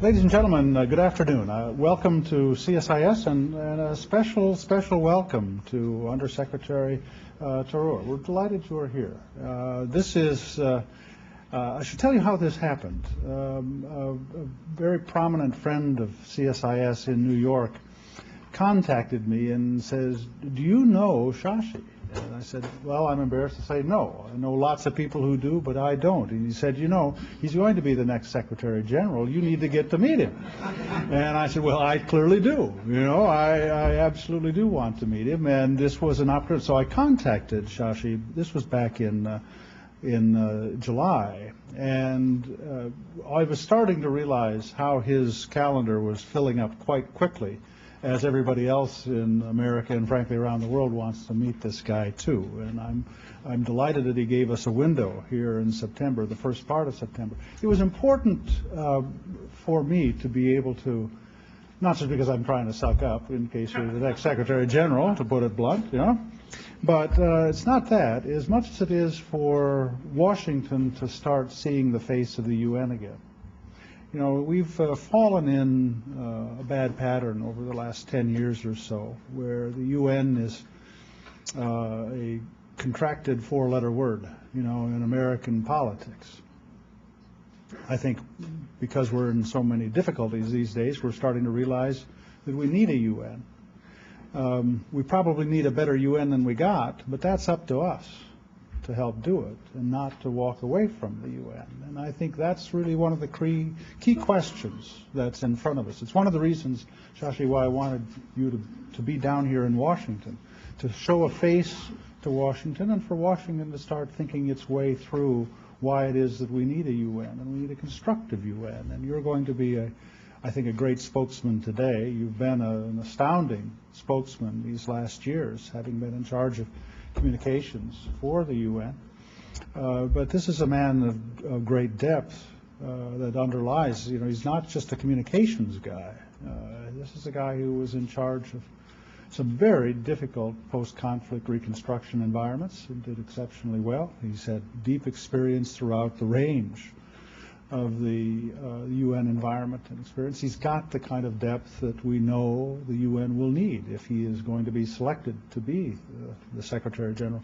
Ladies and gentlemen, good afternoon. Welcome to CSIS and a special welcome to Undersecretary Tharoor. We're delighted you are here. I should tell you how this happened. A very prominent friend of CSIS in New York contacted me and says, "Do you know Shashi?" And I said, "Well, I'm embarrassed to say no. I know lots of people who do, but I don't." And he said, "You know, he's going to be the next Secretary General. You need to get to meet him." And I said, "Well, I clearly do. You know, I absolutely do want to meet him." And this was an opportunity. So I contacted Shashi. This was back in July. And I was starting to realize how his calendar was filling up quite quickly, as everybody else in America and frankly around the world wants to meet this guy too. And I'm delighted that he gave us a window here in September, the first part of September. It was important for me to be able to, not just because I'm trying to suck up in case you're the next Secretary General, to put it blunt, you know, but it's not that, as much as it is for Washington to start seeing the face of the UN again. You know, we've fallen in a bad pattern over the last 10 years or so, where the UN is a contracted four-letter word, you know, in American politics. I think because we're in so many difficulties these days, we're starting to realize that we need a UN. We probably need a better UN than we got, but that's up to us to help do it and not to walk away from the UN. And I think that's really one of the key questions that's in front of us. It's one of the reasons, Shashi, why I wanted you to be down here in Washington, to show a face to Washington and for Washington to start thinking its way through why it is that we need a UN and we need a constructive UN. And you're going to be, I think, a great spokesman today. You've been an astounding spokesman these last years, having been in charge of communications for the UN, but this is a man of great depth that underlies, you know, he's not just a communications guy. This is a guy who was in charge of some very difficult post-conflict reconstruction environments and did exceptionally well. He's had deep experience throughout the range of the UN environment and experience. He's got the kind of depth that we know the UN will need if he is going to be selected to be the Secretary General.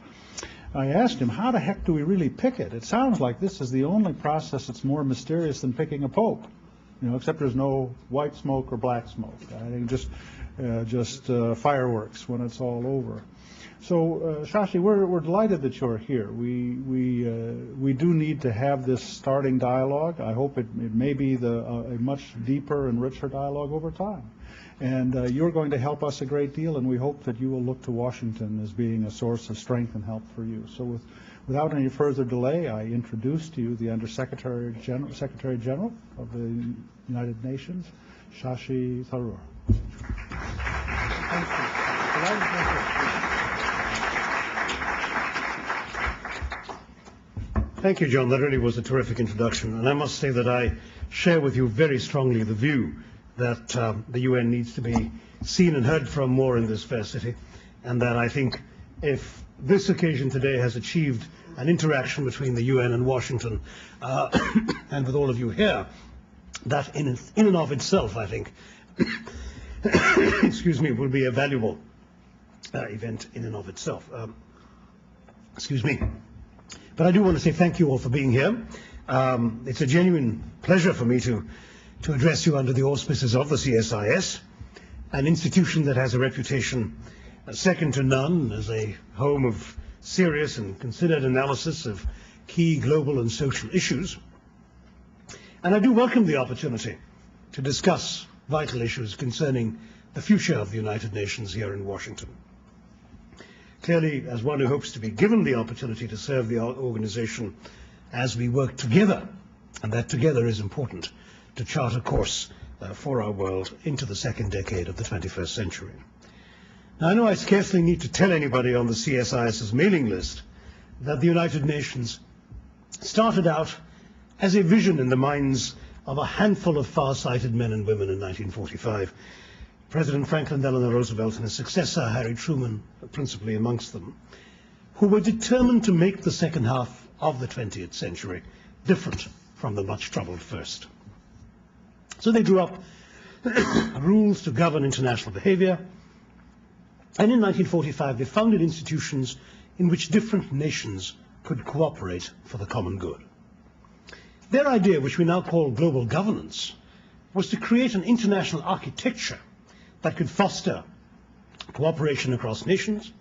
I asked him, how the heck do we really pick it? It sounds like this is the only process that's more mysterious than picking a pope, you know, except there's no white smoke or black smoke. I think just fireworks when it's all over. So, Shashi, we're delighted that you're here. We do need to have this starting dialogue. I hope it may be a much deeper and richer dialogue over time. And you're going to help us a great deal, and we hope that you will look to Washington as being a source of strength and help for you. So, without any further delay, I introduce to you the Secretary General of the United Nations, Shashi Tharoor. Thank you. Thank you, John. That really was a terrific introduction. And I must say that I share with you very strongly the view that the UN needs to be seen and heard from more in this fair city. And that I think if this occasion today has achieved an interaction between the UN and Washington, and with all of you here, that in and of itself, I think, excuse me, will be a valuable event in and of itself. Excuse me. But I do want to say thank you all for being here. It's a genuine pleasure for me to address you under the auspices of the CSIS, an institution that has a reputation second to none as a home of serious and considered analysis of key global and social issues. And I do welcome the opportunity to discuss vital issues concerning the future of the United Nations here in Washington. Clearly, as one who hopes to be given the opportunity to serve the organization as we work together, and that together is important, to chart a course for our world into the second decade of the 21st century. Now, I know I scarcely need to tell anybody on the CSIS's mailing list that the United Nations started out as a vision in the minds of a handful of far-sighted men and women in 1945. President Franklin Delano Roosevelt and his successor, Harry Truman, principally amongst them, who were determined to make the second half of the 20th century different from the much-troubled first. So they drew up rules to govern international behavior, and in 1945 they founded institutions in which different nations could cooperate for the common good. Their idea, which we now call global governance, was to create an international architecture that could foster cooperation across nations,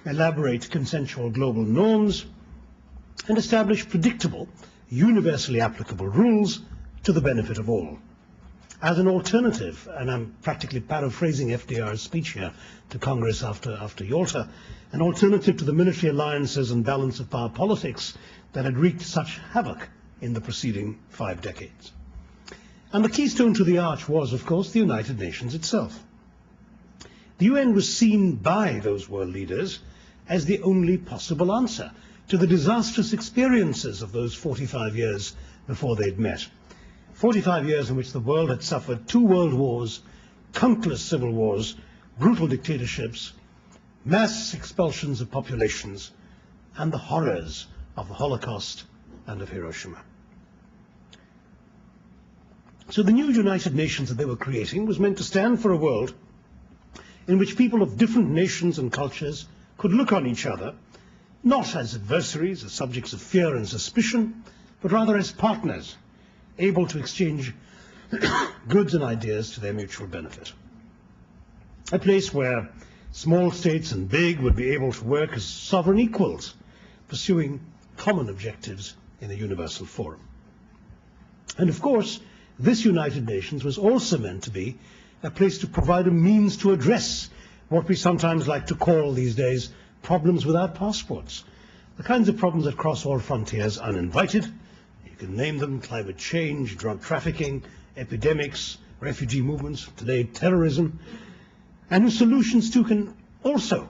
elaborate consensual global norms, and establish predictable, universally applicable rules to the benefit of all. As an alternative, and I'm practically paraphrasing FDR's speech here to Congress after Yalta, an alternative to the military alliances and balance of power politics that had wreaked such havoc in the preceding 5 decades. And the keystone to the arch was, of course, the United Nations itself. The UN was seen by those world leaders as the only possible answer to the disastrous experiences of those 45 years before they'd met. 45 years in which the world had suffered 2 world wars, countless civil wars, brutal dictatorships, mass expulsions of populations, and the horrors of the Holocaust and of Hiroshima. So the new United Nations that they were creating was meant to stand for a world in which people of different nations and cultures could look on each other, not as adversaries, as subjects of fear and suspicion, but rather as partners, able to exchange goods and ideas to their mutual benefit. A place where small states and big would be able to work as sovereign equals, pursuing common objectives in a universal forum. And of course, this United Nations was also meant to be a place to provide a means to address what we sometimes like to call these days problems without passports, the kinds of problems that cross all frontiers uninvited. You can name them: climate change, drug trafficking, epidemics, refugee movements, today terrorism, and whose solutions too can also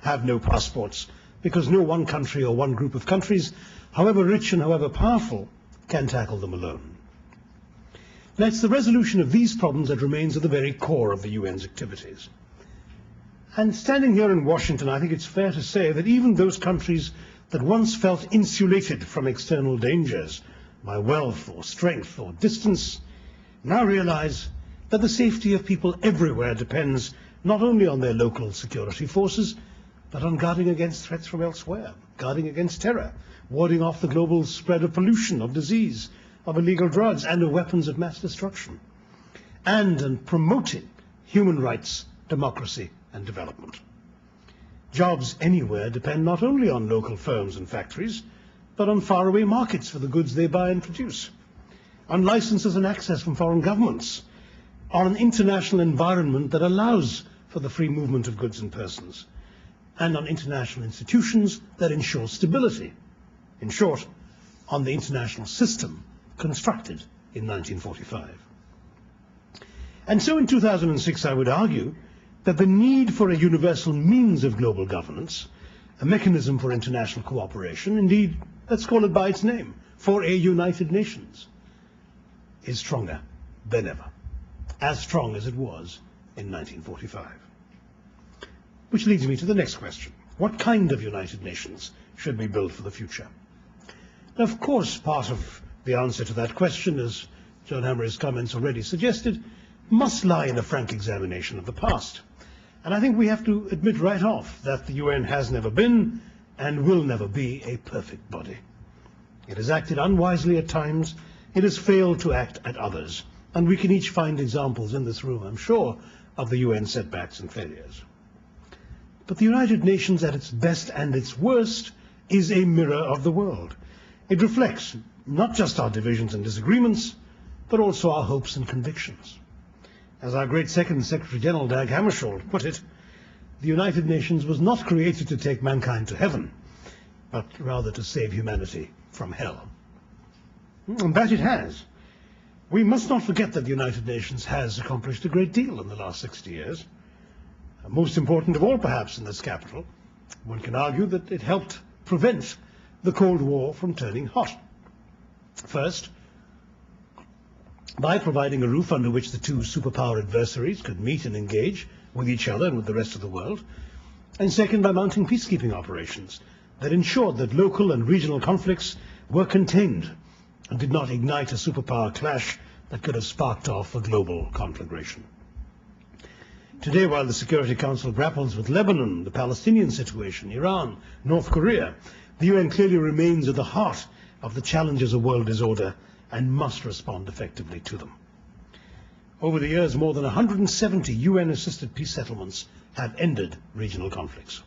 have no passports, because no one country or one group of countries, however rich and however powerful, can tackle them alone. Now, it's the resolution of these problems that remains at the very core of the UN's activities. And standing here in Washington, I think it's fair to say that even those countries that once felt insulated from external dangers by wealth or strength or distance now realize that the safety of people everywhere depends not only on their local security forces, but on guarding against threats from elsewhere, guarding against terror, warding off the global spread of pollution, of disease, of illegal drugs, and of weapons of mass destruction, and promoting human rights, democracy, and development. Jobs anywhere depend not only on local firms and factories, but on faraway markets for the goods they buy and produce, on licenses and access from foreign governments, on an international environment that allows for the free movement of goods and persons, and on international institutions that ensure stability. In short, on the international system constructed in 1945. And so in 2006, I would argue that the need for a universal means of global governance, a mechanism for international cooperation, indeed, let's call it by its name, for a United Nations, is stronger than ever, as strong as it was in 1945. Which leads me to the next question. What kind of United Nations should we build for the future? Now, of course, part of the answer to that question, as John Hammer's comments already suggested, must lie in a frank examination of the past. And I think we have to admit right off that the UN has never been and will never be a perfect body. It has acted unwisely at times, it has failed to act at others, and we can each find examples in this room, I'm sure, of the UN setbacks and failures. But the United Nations at its best and its worst is a mirror of the world. It reflects not just our divisions and disagreements, but also our hopes and convictions. As our great Second Secretary General Dag Hammarskjöld put it, the United Nations was not created to take mankind to heaven, but rather to save humanity from hell. And that it has. We must not forget that the United Nations has accomplished a great deal in the last 60 years. Most important of all, perhaps, in this capital, one can argue that it helped prevent the Cold War from turning hot. First, by providing a roof under which the two superpower adversaries could meet and engage with each other and with the rest of the world, and second, by mounting peacekeeping operations that ensured that local and regional conflicts were contained and did not ignite a superpower clash that could have sparked off a global conflagration. Today, while the Security Council grapples with Lebanon, the Palestinian situation, Iran, North Korea, the UN clearly remains at the heart of the challenges of world disorder and must respond effectively to them. Over the years, more than 170 UN-assisted peace settlements have ended regional conflicts.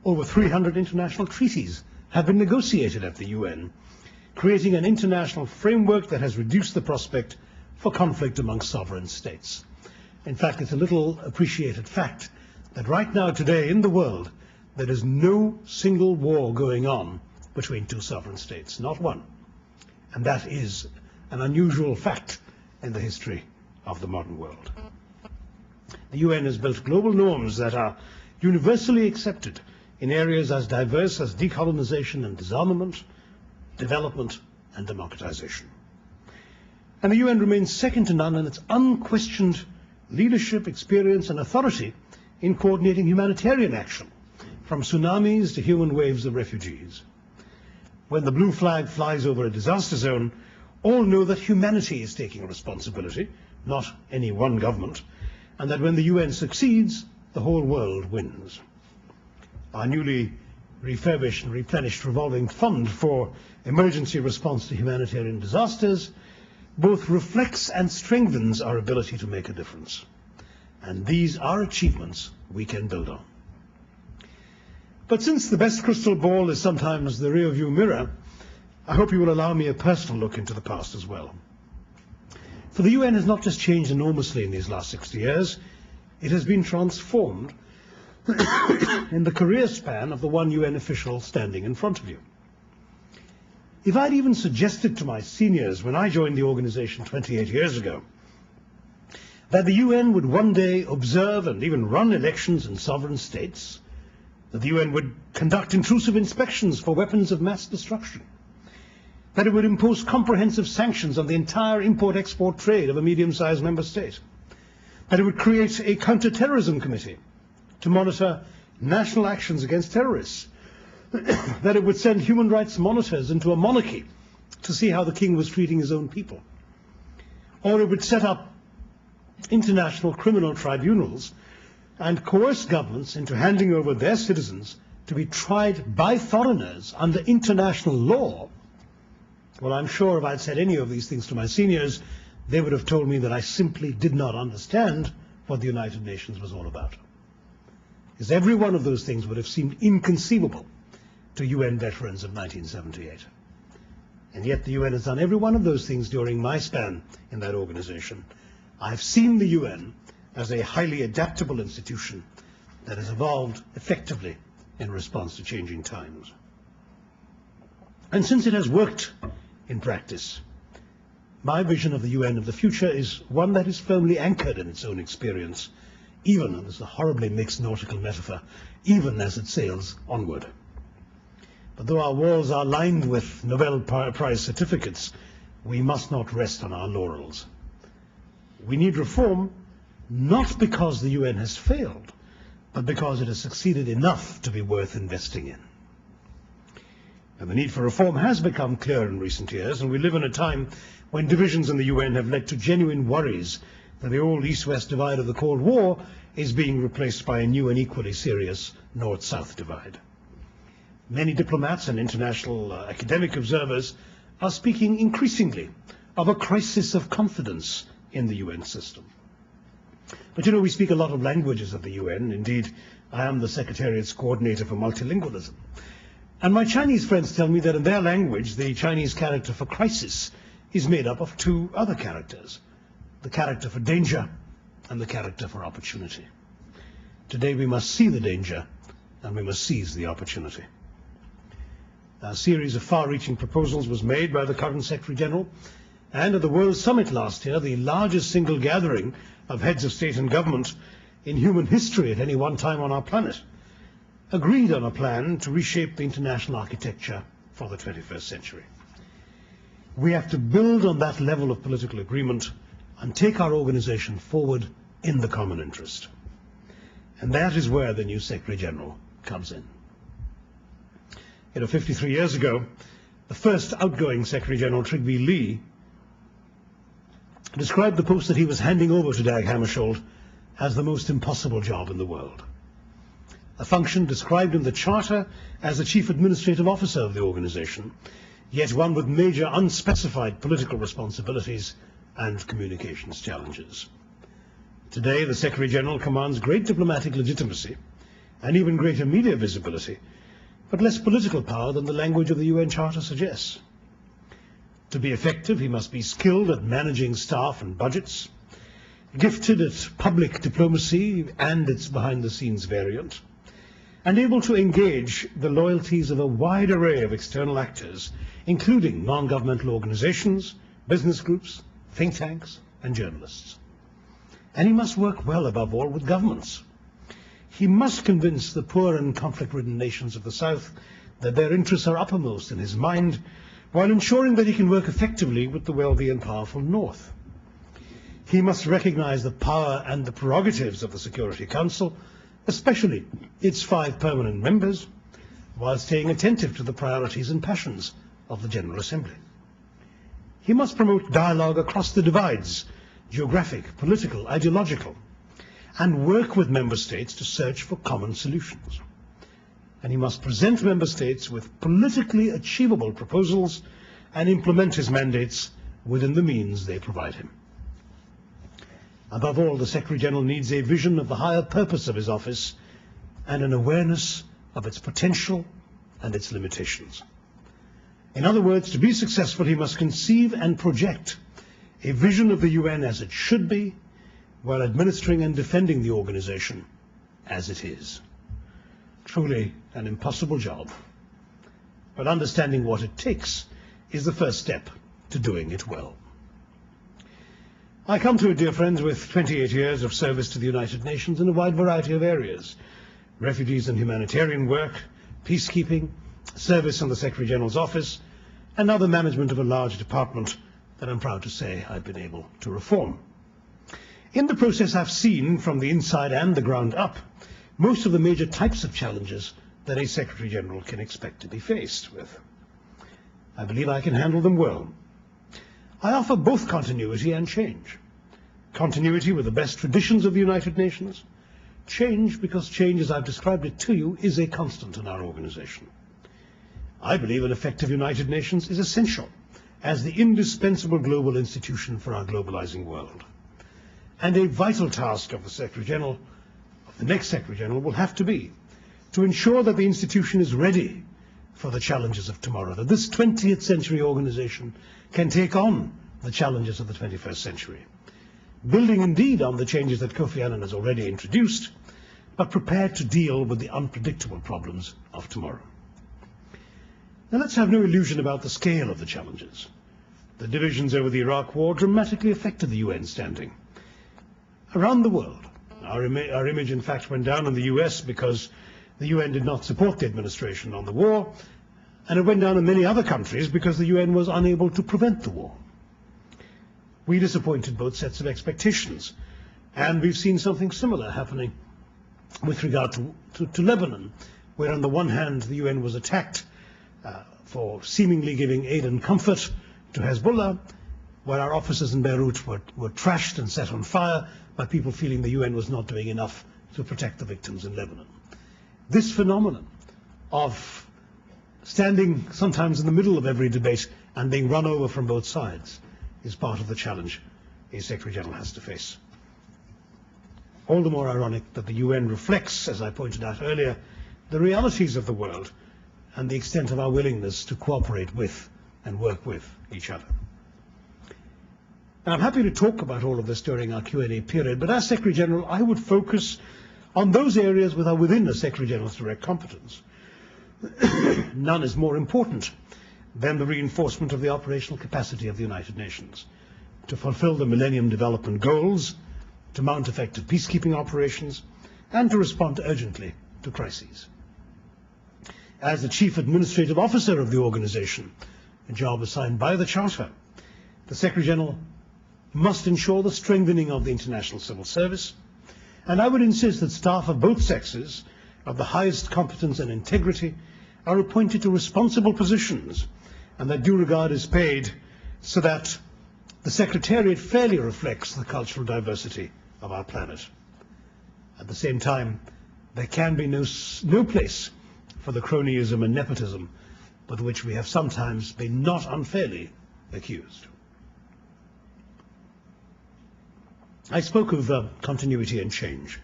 Over 300 international treaties have been negotiated at the UN, creating an international framework that has reduced the prospect for conflict among sovereign states. In fact, it's a little appreciated fact that right now today in the world, there is no single war going on between two sovereign states, not one. And that is an unusual fact in the history of the modern world. The UN has built global norms that are universally accepted in areas as diverse as decolonization and disarmament, development and democratization. And the UN remains second to none in its unquestioned leadership, experience and authority in coordinating humanitarian action, from tsunamis to human waves of refugees. When the blue flag flies over a disaster zone, all know that humanity is taking responsibility, not any one government, and that when the UN succeeds, the whole world wins. Our newly refurbished and replenished revolving fund for emergency response to humanitarian disasters both reflects and strengthens our ability to make a difference. And these are achievements we can build on. But since the best crystal ball is sometimes the rearview mirror, I hope you will allow me a personal look into the past as well. For the UN has not just changed enormously in these last 60 years, it has been transformed in the career span of the one UN official standing in front of you. If I'd even suggested to my seniors when I joined the organization 28 years ago that the UN would one day observe and even run elections in sovereign states, that the UN would conduct intrusive inspections for weapons of mass destruction, that it would impose comprehensive sanctions on the entire import-export trade of a medium-sized member state, that it would create a counter-terrorism committee to monitor national actions against terrorists, that it would send human rights monitors into a monarchy to see how the king was treating his own people, or it would set up international criminal tribunals and coerce governments into handing over their citizens to be tried by foreigners under international law. Well, I'm sure if I'd said any of these things to my seniors, they would have told me that I simply did not understand what the United Nations was all about. Because every one of those things would have seemed inconceivable to UN veterans of 1978. And yet the UN has done every one of those things during my span in that organization. I've seen the UN as a highly adaptable institution that has evolved effectively in response to changing times. And since it has worked in practice, my vision of the UN of the future is one that is firmly anchored in its own experience, even, and this is a horribly mixed nautical metaphor, even as it sails onward. But though our walls are lined with Nobel Prize certificates, we must not rest on our laurels. We need reform, not because the UN has failed, but because it has succeeded enough to be worth investing in. And the need for reform has become clear in recent years, and we live in a time when divisions in the UN have led to genuine worries that the old East-West divide of the Cold War is being replaced by a new and equally serious North-South divide. Many diplomats and international academic observers are speaking increasingly of a crisis of confidence in the UN system. But you know, we speak a lot of languages at the UN. Indeed, I am the Secretariat's coordinator for multilingualism. And my Chinese friends tell me that in their language, the Chinese character for crisis is made up of two other characters, the character for danger and the character for opportunity. Today we must see the danger and we must seize the opportunity. A series of far-reaching proposals was made by the current Secretary General, and at the World Summit last year, the largest single gathering of heads of state and government in human history at any one time on our planet, agreed on a plan to reshape the international architecture for the 21st century. We have to build on that level of political agreement and take our organization forward in the common interest. And that is where the new Secretary General comes in. You know, 53 years ago, the first outgoing Secretary-General, Trygve Lie, described the post that he was handing over to Dag Hammarskjöld as the most impossible job in the world. A function described in the Charter as the Chief Administrative Officer of the organization, yet one with major unspecified political responsibilities and communications challenges. Today, the Secretary-General commands great diplomatic legitimacy and even greater media visibility, but less political power than the language of the UN Charter suggests. To be effective, he must be skilled at managing staff and budgets, gifted at public diplomacy and its behind-the-scenes variant, and able to engage the loyalties of a wide array of external actors, including non-governmental organizations, business groups, think tanks, and journalists. And he must work well, above all, with governments. He must convince the poor and conflict-ridden nations of the South that their interests are uppermost in his mind, while ensuring that he can work effectively with the wealthy and powerful North. He must recognize the power and the prerogatives of the Security Council, especially its 5 permanent members, while staying attentive to the priorities and passions of the General Assembly. He must promote dialogue across the divides, geographic, political, ideological, and work with member states to search for common solutions. And he must present member states with politically achievable proposals and implement his mandates within the means they provide him. Above all, the Secretary-General needs a vision of the higher purpose of his office and an awareness of its potential and its limitations. In other words, to be successful, he must conceive and project a vision of the UN as it should be, while administering and defending the organization as it is. Truly an impossible job, but understanding what it takes is the first step to doing it well. I come to it, dear friends, with 28 years of service to the United Nations in a wide variety of areas: refugees and humanitarian work, peacekeeping, service in the Secretary-General's office, and now the management of a large department that I'm proud to say I've been able to reform. In the process, I've seen from the inside and the ground up most of the major types of challenges that a Secretary-General can expect to be faced with. I believe I can handle them well. I offer both continuity and change. Continuity with the best traditions of the United Nations. Change because change, as I've described it to you, is a constant in our organization. I believe an effective United Nations is essential as the indispensable global institution for our globalizing world. And a vital task of the Secretary-General, of the next Secretary-General, will have to be to ensure that the institution is ready for the challenges of tomorrow, that this 20th century organization can take on the challenges of the 21st century, building indeed on the changes that Kofi Annan has already introduced, but prepared to deal with the unpredictable problems of tomorrow. Now, let's have no illusion about the scale of the challenges. The divisions over the Iraq War dramatically affected the UN standing. Around the world, our image in fact went down in the US because the UN did not support the administration on the war, and it went down in many other countries because the UN was unable to prevent the war. We disappointed both sets of expectations, and we've seen something similar happening with regard to Lebanon, where on the one hand the UN was attacked for seemingly giving aid and comfort to Hezbollah, where our offices in Beirut were trashed and set on fire by people feeling the UN was not doing enough to protect the victims in Lebanon. This phenomenon of standing sometimes in the middle of every debate and being run over from both sides is part of the challenge a Secretary-General has to face. All the more ironic that the UN reflects, as I pointed out earlier, the realities of the world and the extent of our willingness to cooperate with and work with each other. And I'm happy to talk about all of this during our Q&A period, but as Secretary-General, I would focus on those areas that are within the Secretary-General's direct competence. None is more important than the reinforcement of the operational capacity of the United Nations to fulfill the Millennium Development Goals, to mount effective peacekeeping operations, and to respond urgently to crises. As the Chief Administrative Officer of the organization, a job assigned by the Charter, the Secretary-General must ensure the strengthening of the international civil service, and I would insist that staff of both sexes of the highest competence and integrity are appointed to responsible positions and that due regard is paid so that the Secretariat fairly reflects the cultural diversity of our planet. At the same time, there can be no place for the cronyism and nepotism with which we have sometimes been not unfairly accused. I spoke of continuity and change.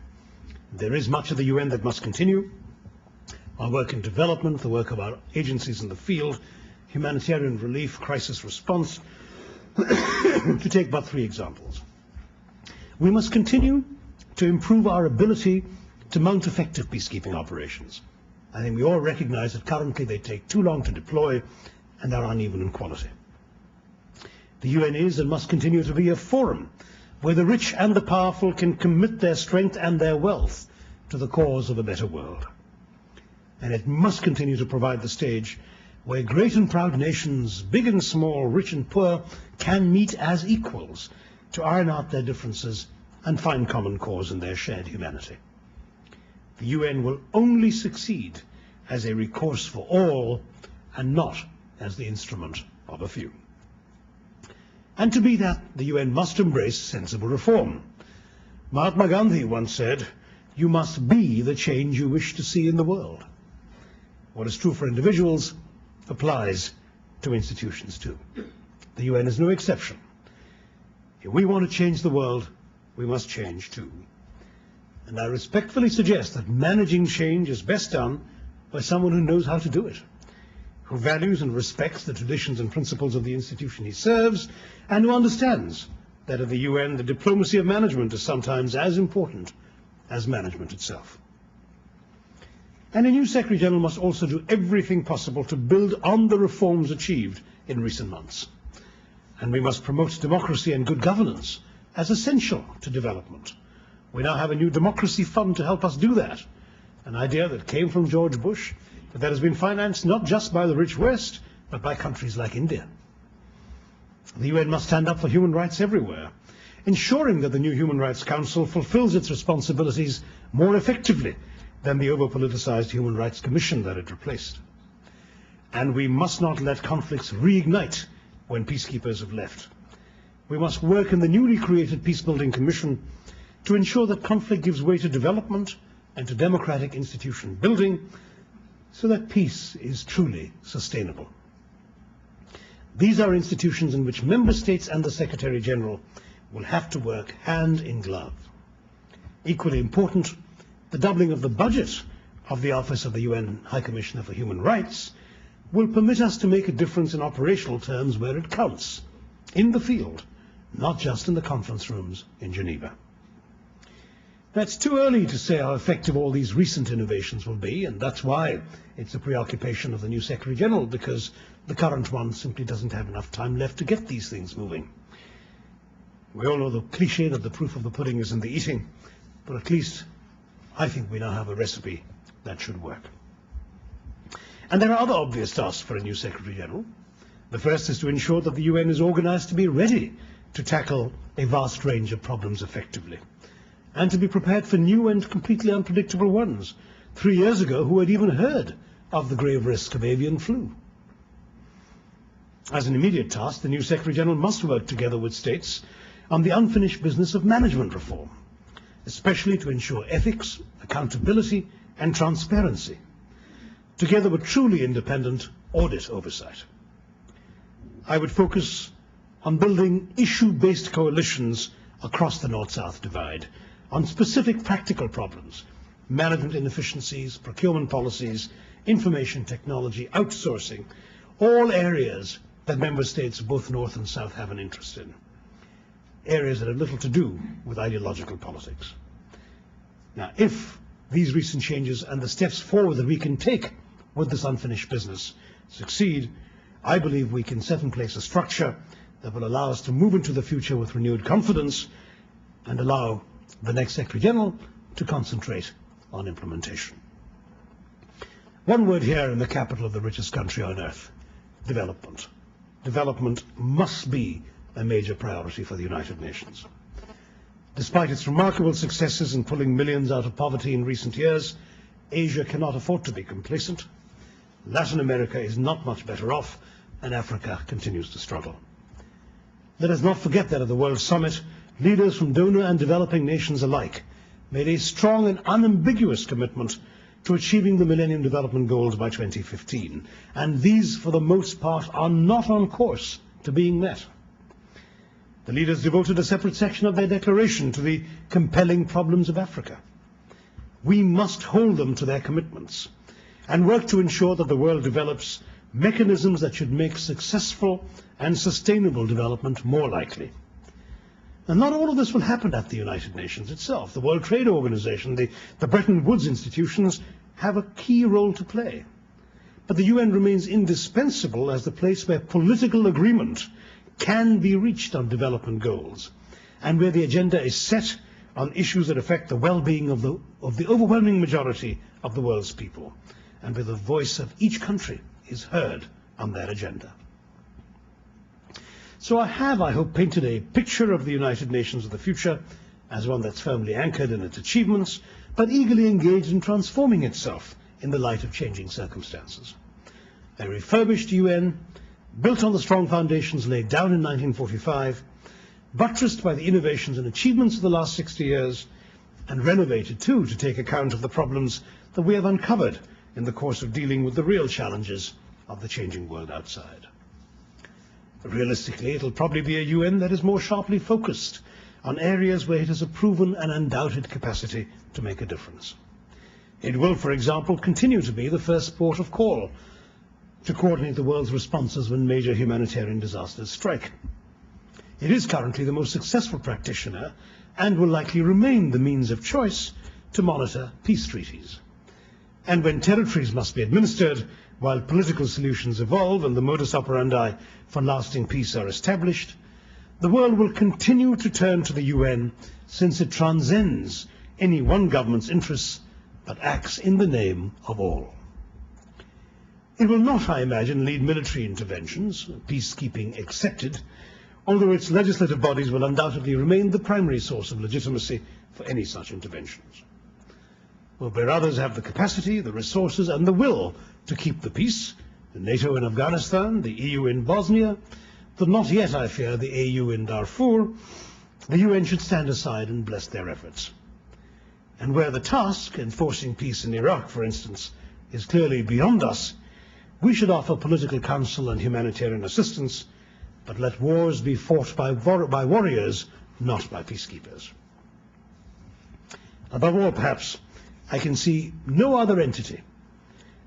There is much of the UN that must continue. Our work in development, the work of our agencies in the field, humanitarian relief, crisis response, to take but 3 examples. We must continue to improve our ability to mount effective peacekeeping operations. I think we all recognize that currently they take too long to deploy and are uneven in quality. The UN is and must continue to be a forum where the rich and the powerful can commit their strength and their wealth to the cause of a better world. And it must continue to provide the stage where great and proud nations, big and small, rich and poor, can meet as equals to iron out their differences and find common cause in their shared humanity. The UN will only succeed as a recourse for all and not as the instrument of a few. And to be that, the UN must embrace sensible reform. Mahatma Gandhi once said, "You must be the change you wish to see in the world." What is true for individuals applies to institutions too. The UN is no exception. If we want to change the world, we must change too. And I respectfully suggest that managing change is best done by someone who knows how to do it, who values and respects the traditions and principles of the institution he serves, and who understands that at the UN the diplomacy of management is sometimes as important as management itself. And a new Secretary General must also do everything possible to build on the reforms achieved in recent months. And we must promote democracy and good governance as essential to development. We now have a new democracy fund to help us do that, an idea that came from George Bush, but that has been financed not just by the rich West, but by countries like India. The UN must stand up for human rights everywhere, ensuring that the new Human Rights Council fulfills its responsibilities more effectively than the over-politicized Human Rights Commission that it replaced. And we must not let conflicts reignite when peacekeepers have left. We must work in the newly created Peacebuilding Commission to ensure that conflict gives way to development and to democratic institution building so that peace is truly sustainable. These are institutions in which member states and the Secretary General will have to work hand in glove. Equally important, the doubling of the budget of the Office of the UN High Commissioner for Human Rights will permit us to make a difference in operational terms where it counts, in the field, not just in the conference rooms in Geneva. That's too early to say how effective all these recent innovations will be, and that's why it's a preoccupation of the new Secretary General, because the current one simply doesn't have enough time left to get these things moving. We all know the cliche that the proof of the pudding is in the eating, but at least I think we now have a recipe that should work. And there are other obvious tasks for a new Secretary General. The first is to ensure that the UN is organized to be ready to tackle a vast range of problems effectively, and to be prepared for new and completely unpredictable ones. 3 years ago, who had even heard of the grave risk of avian flu? As an immediate task, the new Secretary General must work together with states on the unfinished business of management reform, especially to ensure ethics, accountability, and transparency, together with truly independent audit oversight. I would focus on building issue-based coalitions across the North-South divide on specific practical problems, management inefficiencies, procurement policies, information technology, outsourcing, all areas that member states both North and South have an interest in, areas that have little to do with ideological politics. Now, if these recent changes and the steps forward that we can take with this unfinished business succeed, I believe we can set in place a structure that will allow us to move into the future with renewed confidence and allow the next Secretary General to concentrate on implementation. One word here in the capital of the richest country on earth: development. Development must be a major priority for the United Nations. Despite its remarkable successes in pulling millions out of poverty in recent years, Asia cannot afford to be complacent. Latin America is not much better off, and Africa continues to struggle. Let us not forget that at the World Summit, leaders from donor and developing nations alike made a strong and unambiguous commitment to achieving the Millennium Development Goals by 2015, and these, for the most part, are not on course to being met. The leaders devoted a separate section of their declaration to the compelling problems of Africa. We must hold them to their commitments and work to ensure that the world develops mechanisms that should make successful and sustainable development more likely. And not all of this will happen at the United Nations itself. The World Trade Organization, the Bretton Woods institutions have a key role to play. But the UN remains indispensable as the place where political agreement can be reached on development goals, and where the agenda is set on issues that affect the well-being of the overwhelming majority of the world's people, and where the voice of each country is heard on that agenda. So I have, I hope, painted a picture of the United Nations of the future as one that's firmly anchored in its achievements, but eagerly engaged in transforming itself in the light of changing circumstances. A refurbished UN, built on the strong foundations laid down in 1945, buttressed by the innovations and achievements of the last 60 years, and renovated too to take account of the problems that we have uncovered in the course of dealing with the real challenges of the changing world outside. Realistically, it'll probably be a UN that is more sharply focused on areas where it has a proven and undoubted capacity to make a difference. It will, for example, continue to be the first port of call to coordinate the world's responses when major humanitarian disasters strike. It is currently the most successful practitioner and will likely remain the means of choice to monitor peace treaties. And when territories must be administered, while political solutions evolve and the modus operandi for lasting peace are established, the world will continue to turn to the UN, since it transcends any one government's interests but acts in the name of all. It will not, I imagine, lead military interventions, peacekeeping accepted, although its legislative bodies will undoubtedly remain the primary source of legitimacy for any such interventions. Well, where others have the capacity, the resources, and the will to keep the peace, the NATO in Afghanistan, the EU in Bosnia, but not yet, I fear, the AU in Darfur, the UN should stand aside and bless their efforts. And where the task, enforcing peace in Iraq, for instance, is clearly beyond us, we should offer political counsel and humanitarian assistance, but let wars be fought by warriors, not by peacekeepers. Above all, perhaps, I can see no other entity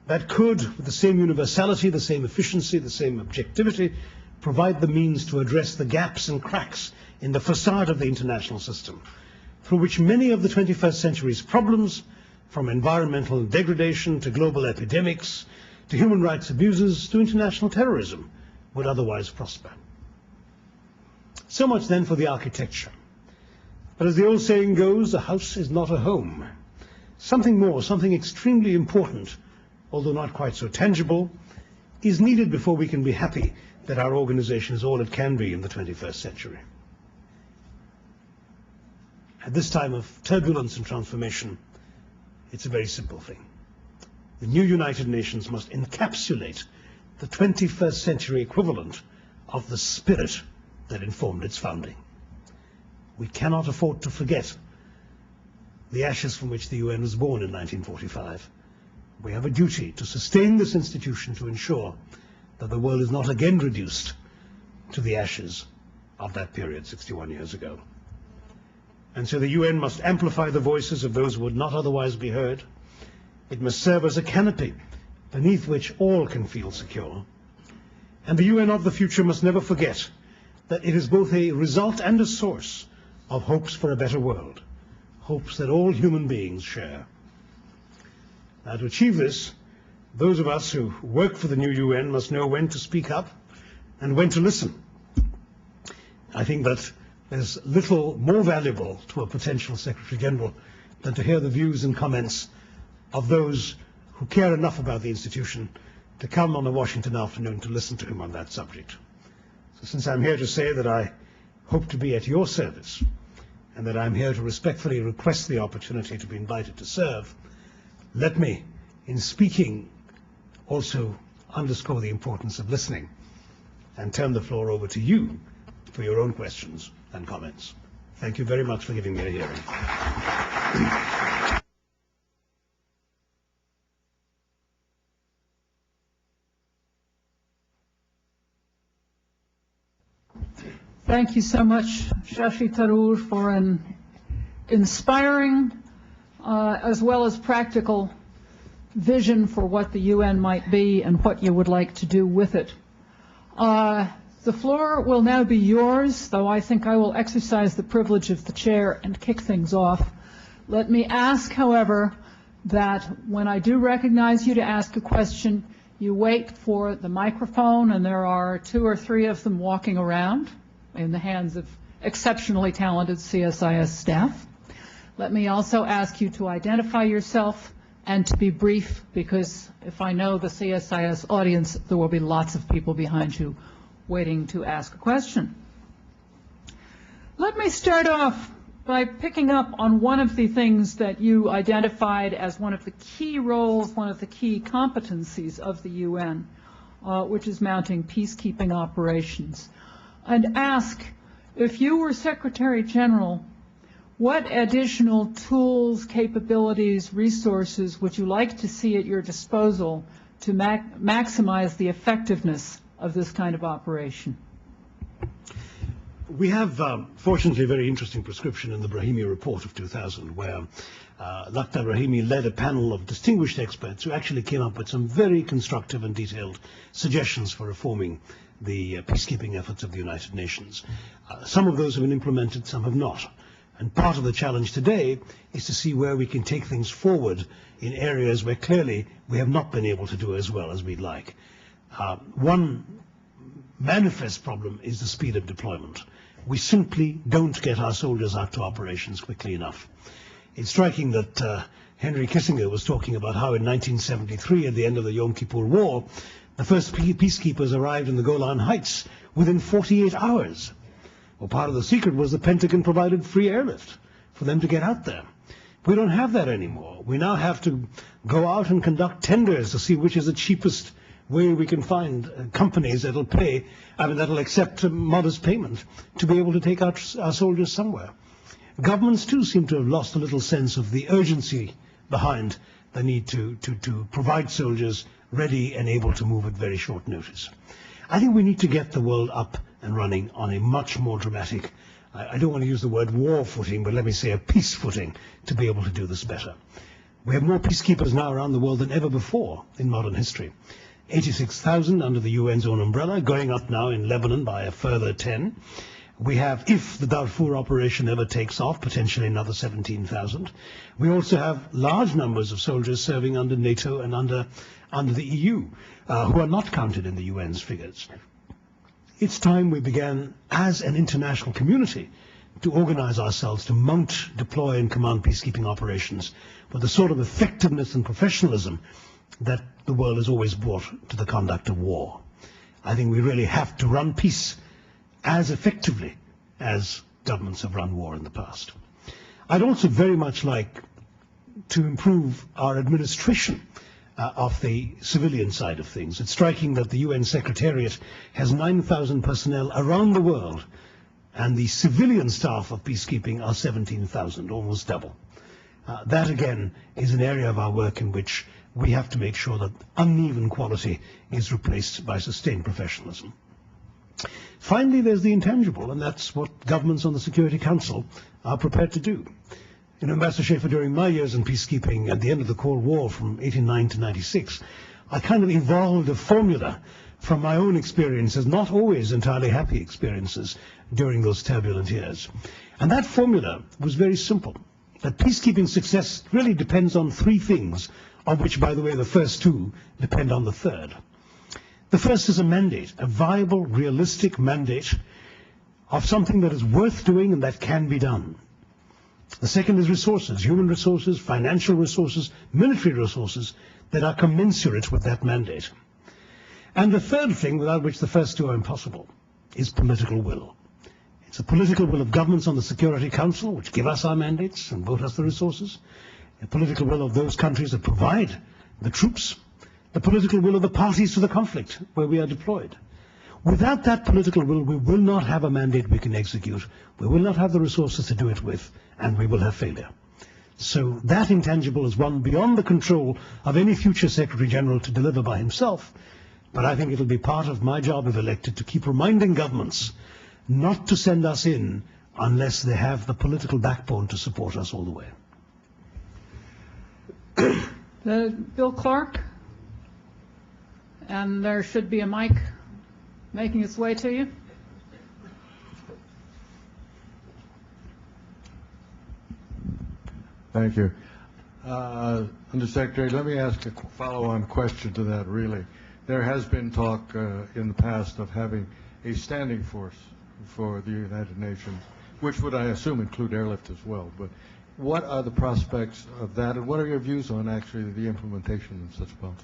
that could, with the same universality, the same efficiency, the same objectivity, provide the means to address the gaps and cracks in the facade of the international system, through which many of the 21st century's problems, from environmental degradation to global epidemics, to human rights abuses, to international terrorism, would otherwise prosper. So much then for the architecture. But as the old saying goes, a house is not a home. Something more, something extremely important, although not quite so tangible, is needed before we can be happy that our organization is all it can be in the 21st century. At this time of turbulence and transformation, it's a very simple thing. The new United Nations must encapsulate the 21st century equivalent of the spirit that informed its founding. We cannot afford to forget the ashes from which the UN was born in 1945. We have a duty to sustain this institution to ensure that the world is not again reduced to the ashes of that period 61 years ago. And so the UN must amplify the voices of those who would not otherwise be heard. It must serve as a canopy beneath which all can feel secure. And the UN of the future must never forget that it is both a result and a source of hopes for a better world, hopes that all human beings share. Now, to achieve this, those of us who work for the new UN must know when to speak up and when to listen. I think that there's little more valuable to a potential Secretary General than to hear the views and comments of those who care enough about the institution to come on a Washington afternoon to listen to him on that subject. So since I'm here to say that I hope to be at your service, and that I'm here to respectfully request the opportunity to be invited to serve, let me, in speaking, also underscore the importance of listening and turn the floor over to you for your own questions and comments. Thank you very much for giving me a hearing. Thank you so much, Shashi Tharoor, for an inspiring as well as practical vision for what the UN might be and what you would like to do with it. The floor will now be yours, though I think I will exercise the privilege of the chair and kick things off. Let me ask, however, that when I do recognize you to ask a question, you wait for the microphone, and there are 2 or 3 of them walking around in the hands of exceptionally talented CSIS staff. Let me also ask you to identify yourself and to be brief, because if I know the CSIS audience, there will be lots of people behind you waiting to ask a question. Let me start off by picking up on one of the things that you identified as one of the key roles, one of the key competencies of the UN, which is mounting peacekeeping operations, and ask, if you were Secretary General, what additional tools, capabilities, resources would you like to see at your disposal to maximize the effectiveness of this kind of operation? We have, fortunately, a very interesting prescription in the Brahimi report of 2000, where Lakhdar Brahimi led a panel of distinguished experts who actually came up with some very constructive and detailed suggestions for reforming the peacekeeping efforts of the United Nations. Some of those have been implemented, some have not. And part of the challenge today is to see where we can take things forward in areas where clearly we have not been able to do as well as we'd like. One manifest problem is the speed of deployment. We simply don't get our soldiers out to operations quickly enough. It's striking that Henry Kissinger was talking about how in 1973, at the end of the Yom Kippur War, the first peacekeepers arrived in the Golan Heights within 48 hours. Well, part of the secret was the Pentagon provided free airlift for them to get out there. We don't have that anymore. We now have to go out and conduct tenders to see which is the cheapest way we can find companies that'll pay, that'll accept a modest payment to be able to take our soldiers somewhere. Governments too seem to have lost a little sense of the urgency behind the need to provide soldiers ready and able to move at very short notice. I think we need to get the world up and running on a much more dramatic, I don't want to use the word war footing, but let me say a peace footing, to be able to do this better. We have more peacekeepers now around the world than ever before in modern history. 86,000 under the UN's own umbrella, going up now in Lebanon by a further 10. We have, if the Darfur operation ever takes off, potentially another 17,000. We also have large numbers of soldiers serving under NATO and under the EU, who are not counted in the UN's figures. It's time we began, as an international community, to organize ourselves to mount, deploy, and command peacekeeping operations with the sort of effectiveness and professionalism that the world has always brought to the conduct of war. I think we really have to run peace as effectively as governments have run war in the past. I'd also very much like to improve our administration of the civilian side of things. It's striking that the UN Secretariat has 9,000 personnel around the world, and the civilian staff of peacekeeping are 17,000, almost double. That again is an area of our work in which we have to make sure that uneven quality is replaced by sustained professionalism. Finally, there's the intangible, and that's what governments on the Security Council are prepared to do. You know, Ambassador Schaefer, during my years in peacekeeping at the end of the Cold War from 89 to 96, I kind of evolved a formula from my own experiences, not always entirely happy experiences during those turbulent years. And that formula was very simple, that peacekeeping success really depends on 3 things, of which, by the way, the first 2 depend on the third. The first is a mandate, a viable, realistic mandate of something that is worth doing and that can be done. The second is resources, human resources, financial resources, military resources that are commensurate with that mandate. And the third thing, without which the first 2 are impossible, is political will. It's the political will of governments on the Security Council, which give us our mandates and vote us the resources, the political will of those countries that provide the troops, the political will of the parties to the conflict where we are deployed. Without that political will, we will not have a mandate we can execute, we will not have the resources to do it with, and we will have failure. So that intangible is one beyond the control of any future Secretary General to deliver by himself. But I think it will be part of my job if elected to keep reminding governments not to send us in unless they have the political backbone to support us all the way. Bill Clark, and there should be a mic making its way to you. Thank you. Undersecretary, let me ask a follow-on question to that, really. There has been talk in the past of having a standing force for the United Nations, which would, I assume, include airlift as well. But what are the prospects of that, and what are your views on actually the implementation of such policy?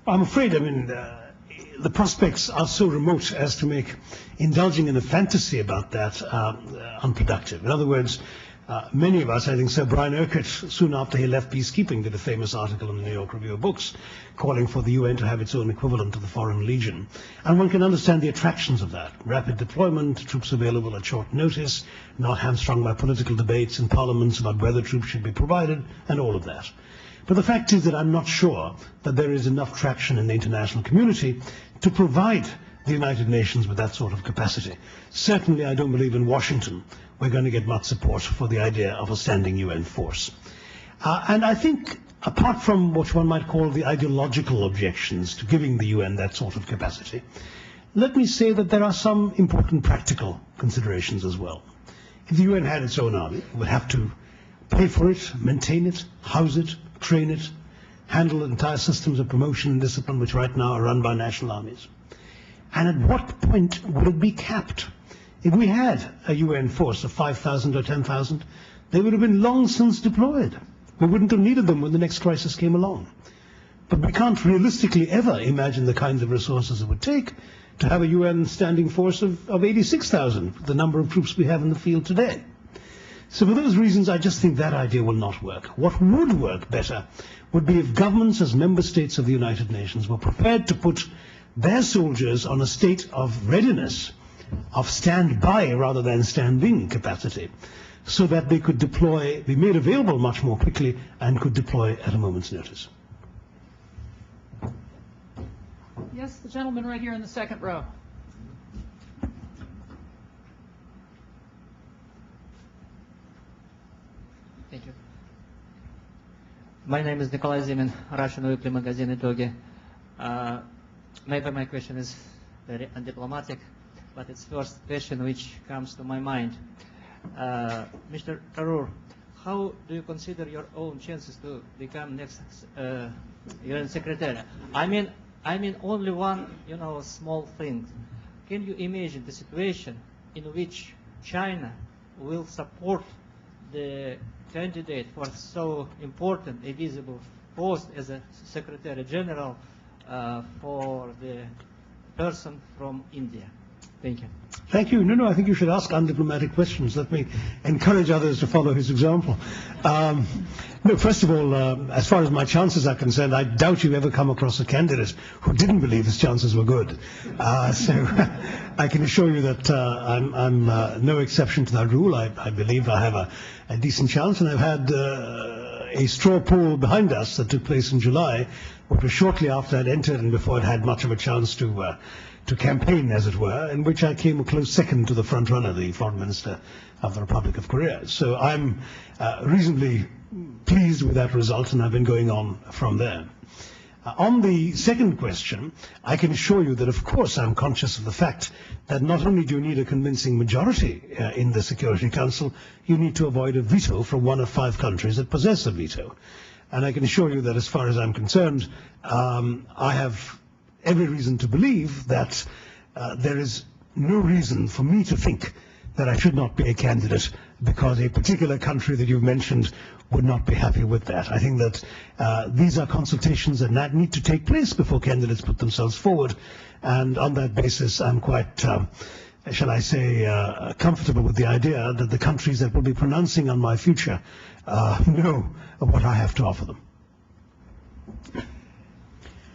I'm afraid, the prospects are so remote as to make indulging in a fantasy about that unproductive. In other words, many of us, I think Sir Brian Urquhart, soon after he left peacekeeping, did a famous article in the New York Review of Books calling for the UN to have its own equivalent to the Foreign Legion. And one can understand the attractions of that. Rapid deployment, troops available at short notice, not hamstrung by political debates in parliaments about whether troops should be provided, and all of that. But the fact is that I'm not sure that there is enough traction in the international community to provide the United Nations with that sort of capacity. Certainly I don't believe in Washington we're going to get much support for the idea of a standing UN force. And I think, apart from what one might call the ideological objections to giving the UN that sort of capacity, let me say that there are some important practical considerations as well. If the UN had its own army, it would have to pay for it, maintain it, house it, train it, handle entire systems of promotion and discipline which right now are run by national armies. And at what point would it be capped? If we had a UN force of 5,000 or 10,000, they would have been long since deployed. We wouldn't have needed them when the next crisis came along. But we can't realistically ever imagine the kinds of resources it would take to have a UN standing force of 86,000, the number of troops we have in the field today. So for those reasons, I just think that idea will not work. What would work better would be if governments as member states of the United Nations were prepared to put their soldiers on a state of readiness, of stand-by rather than standing capacity, so that they could deploy, be made available much more quickly, and could deploy at a moment's notice. Yes, the gentleman right here in the second row. Thank you. My name is Nikolai Zimin, Russian weekly magazine Itogi. Maybe my question is very undiplomatic, but it's the first question which comes to my mind. Mr. Tharoor, how do you consider your own chances to become next UN Secretary? I mean only one, small thing. Can you imagine the situation in which China will support the candidate for so important a visible post as a Secretary General for the person from India? Thank you. Thank you. No, I think you should ask undiplomatic questions. Let me encourage others to follow his example. No, first of all, as far as my chances are concerned, I doubt you've ever come across a candidate who didn't believe his chances were good. So I can assure you that I'm no exception to that rule. I believe I have a decent chance, and I've had a straw poll behind us that took place in July, which was shortly after I'd entered and before I'd had much of a chance to campaign, as it were, in which I came a close second to the front runner, the Foreign Minister of the Republic of Korea. So I'm reasonably pleased with that result, and I've been going on from there. On the second question, I can assure you that, of course, I'm conscious of the fact that not only do you need a convincing majority in the Security Council, you need to avoid a veto from one of 5 countries that possess a veto. And I can assure you that, as far as I'm concerned, I have every reason to believe that there is no reason for me to think that I should not be a candidate because a particular country that you've mentioned would not be happy with that. I think that these are consultations that need to take place before candidates put themselves forward, and on that basis I'm quite, shall I say, comfortable with the idea that the countries that will be pronouncing on my future know what I have to offer them.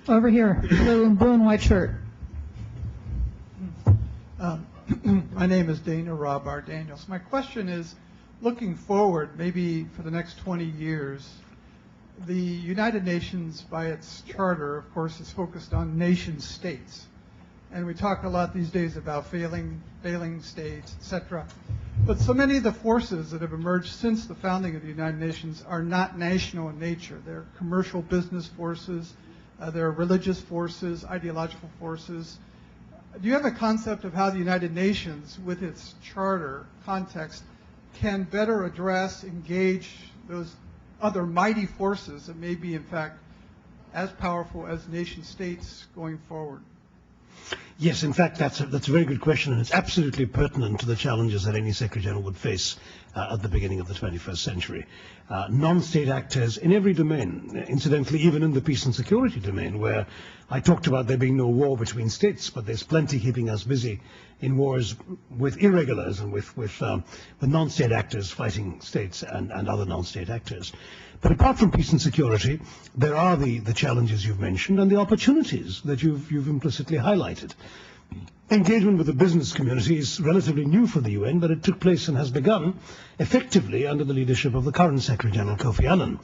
Over here, blue and white shirt. My name is Dana Rob R. Daniels. My question is, looking forward, maybe for the next 20 years, the United Nations, by its charter, of course, is focused on nation states. And we talk a lot these days about failing states, etc. But so many of the forces that have emerged since the founding of the United Nations are not national in nature. They're commercial business forces, they're religious forces, ideological forces. Do you have a concept of how the United Nations, with its charter context, can better address, engage those other mighty forces that may be, in fact, as powerful as nation states going forward? Yes, in fact, that's a very good question, and it's absolutely pertinent to the challenges that any Secretary General would face at the beginning of the 21st century. Non-state actors in every domain, incidentally, even in the peace and security domain, where I talked about there being no war between states, but there's plenty keeping us busy in wars with irregulars and with non-state actors fighting states and other non-state actors. But apart from peace and security, there are the challenges you've mentioned and the opportunities that you've implicitly highlighted. Engagement with the business community is relatively new for the UN, but it took place and has begun effectively under the leadership of the current Secretary General Kofi Annan,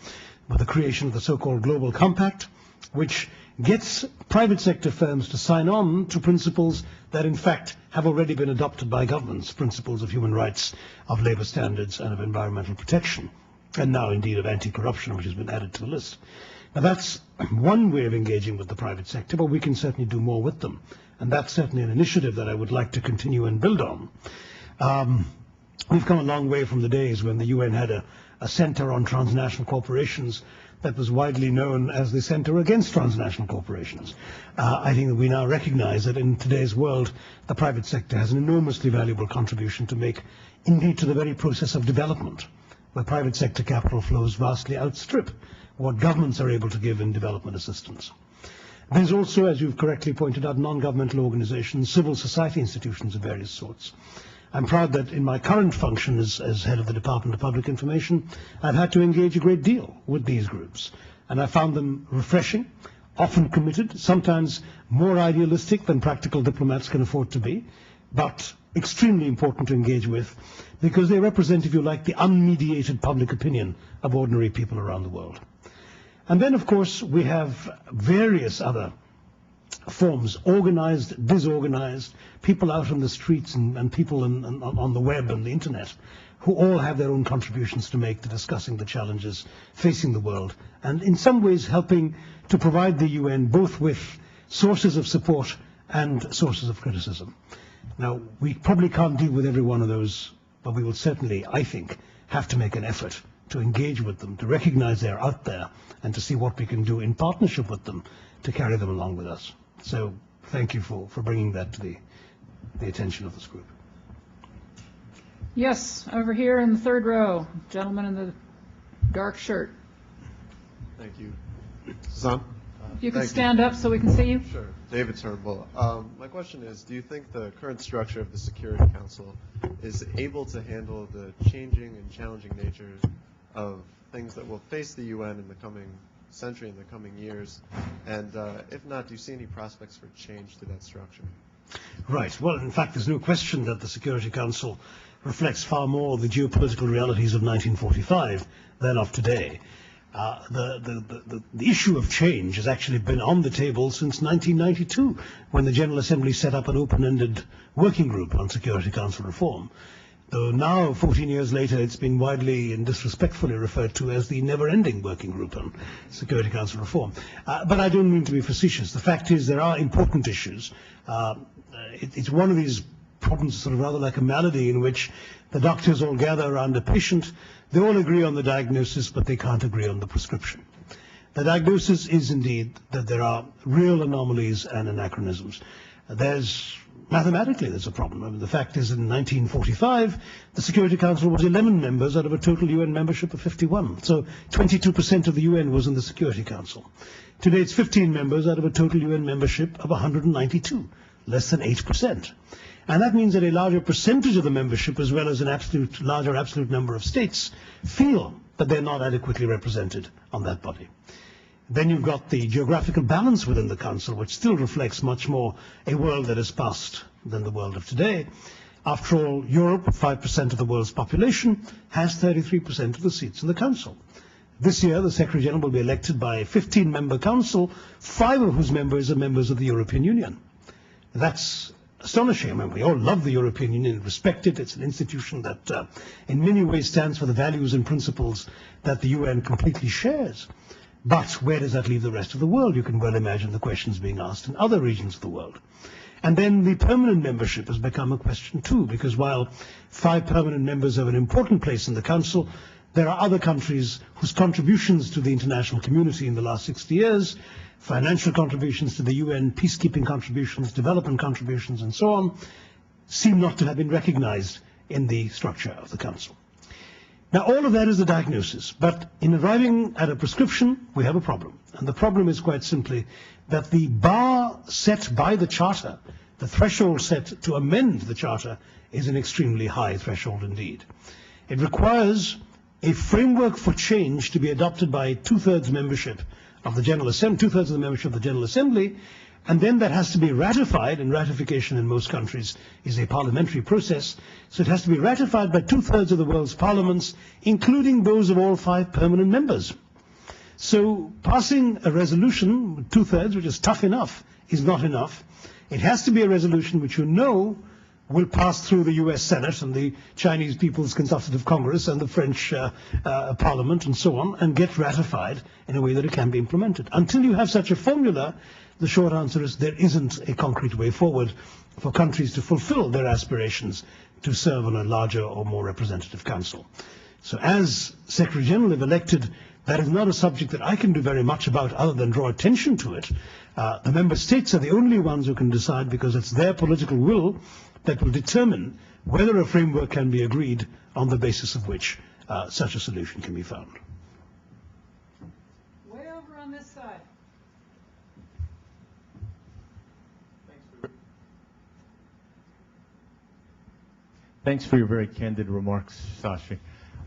with the creation of the so-called Global Compact, which gets private sector firms to sign on to principles that in fact have already been adopted by governments, principles of human rights, of labor standards, and of environmental protection, and now indeed of anti-corruption, which has been added to the list. Now that's one way of engaging with the private sector, but we can certainly do more with them. And that's certainly an initiative that I would like to continue and build on. We've come a long way from the days when the UN had a center on transnational corporations that was widely known as the Center Against Transnational Corporations. I think that we now recognize that in today's world, the private sector has an enormously valuable contribution to make, indeed to the very process of development, where private sector capital flows vastly outstrip what governments are able to give in development assistance. There's also, as you've correctly pointed out, non-governmental organizations, civil society institutions of various sorts. I'm proud that in my current function as head of the Department of Public Information, I've had to engage a great deal with these groups. And I found them refreshing, often committed, sometimes more idealistic than practical diplomats can afford to be, but extremely important to engage with because they represent, if you like, the unmediated public opinion of ordinary people around the world. And then, of course, we have various other forms, organized, disorganized, people out on the streets and people on the web and the internet, who all have their own contributions to make to discussing the challenges facing the world, and in some ways helping to provide the UN both with sources of support and sources of criticism. Now, we probably can't deal with every one of those, but we will certainly, I think, have to make an effort to engage with them, to recognize they're out there, and to see what we can do in partnership with them to carry them along with us. So thank you for bringing that to the attention of this group. Yes, over here in the third row, gentleman in the dark shirt. Thank you. Susan? If you could stand up so we can see you. Sure. David Turnbull. My question is, do you think the current structure of the Security Council is able to handle the changing and challenging nature of things that will face the UN in the coming century, in the coming years? And if not, do you see any prospects for change to that structure? Right. Well, in fact, there's no question that the Security Council reflects far more the geopolitical realities of 1945 than of today. The issue of change has actually been on the table since 1992, when the General Assembly set up an open-ended working group on Security Council reform. Though now, 14 years later, it's been widely and disrespectfully referred to as the never-ending working group on Security Council reform. But I don't mean to be facetious. The fact is there are important issues. It's one of these problems, sort of rather like a malady, in which the doctors all gather around a patient. They all agree on the diagnosis, but they can't agree on the prescription. The diagnosis is indeed that there are real anomalies and anachronisms. Mathematically, there's a problem. I mean, the fact is, in 1945, the Security Council was 11 members out of a total UN membership of 51. So 22% of the UN was in the Security Council. Today, it's 15 members out of a total UN membership of 192, less than 8%. And that means that a larger percentage of the membership, as well as an larger absolute number of states, feel that they're not adequately represented on that body. Then you've got the geographical balance within the Council, which still reflects much more a world that has passed than the world of today. After all, Europe, 5% of the world's population, has 33% of the seats in the Council. This year, the Secretary General will be elected by a 15-member Council, 5 of whose members are members of the European Union. That's astonishing. I mean, we all love the European Union and respect it. It's an institution that in many ways stands for the values and principles that the UN completely shares. But where does that leave the rest of the world? You can well imagine the questions being asked in other regions of the world. And then the permanent membership has become a question too, because while 5 permanent members have an important place in the Council, there are other countries whose contributions to the international community in the last 60 years, financial contributions to the UN, peacekeeping contributions, development contributions, and so on, seem not to have been recognized in the structure of the Council. Now, all of that is the diagnosis, but in arriving at a prescription, we have a problem. And the problem is quite simply that the bar set by the Charter, the threshold set to amend the Charter, is an extremely high threshold indeed. It requires a framework for change to be adopted by two-thirds membership of the General Assembly, two-thirds of the membership of the General Assembly, and then that has to be ratified, and ratification in most countries is a parliamentary process, so it has to be ratified by two-thirds of the world's parliaments, including those of all 5 permanent members. So passing a resolution with two-thirds, which is tough enough, is not enough. It has to be a resolution which you know will pass through the US Senate and the Chinese People's Consultative Congress and the French Parliament and so on, and get ratified in a way that it can be implemented. Until you have such a formula, the short answer is there isn't a concrete way forward for countries to fulfill their aspirations to serve on a larger or more representative council. So as Secretary General, if elected, that is not a subject that I can do very much about other than draw attention to it. The member states are the only ones who can decide, because it's their political will that will determine whether a framework can be agreed on the basis of which such a solution can be found. Way over on this side. Thanks for your very candid remarks, Shashi.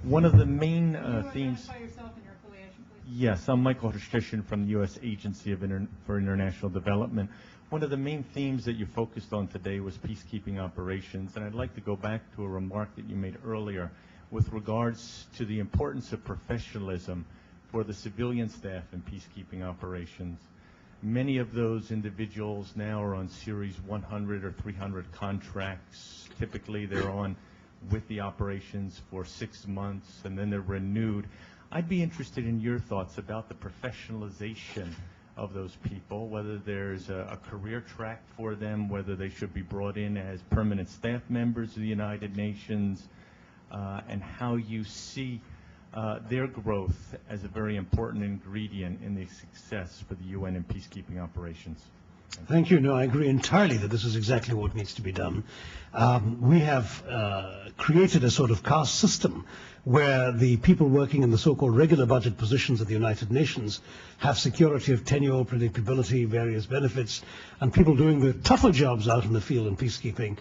One of the main themes... Identify yourself and your affiliation, please. Yes, I'm Michael Hrstishin from the U.S. Agency for International Development. One of the main themes that you focused on today was peacekeeping operations, and I'd like to go back to a remark that you made earlier with regards to the importance of professionalism for the civilian staff in peacekeeping operations. Many of those individuals now are on Series 100 or 300 contracts. Typically, they're on with the operations for 6 months, and then they're renewed. I'd be interested in your thoughts about the professionalization of those people, whether there's a career track for them, whether they should be brought in as permanent staff members of the United Nations, and how you see their growth as a very important ingredient in the success for the UN in peacekeeping operations. Thank you. No, I agree entirely that this is exactly what needs to be done. We have created a sort of caste system where the people working in the so-called regular budget positions of the United Nations have security of tenure, predictability, various benefits, and people doing the tougher jobs out in the field in peacekeeping,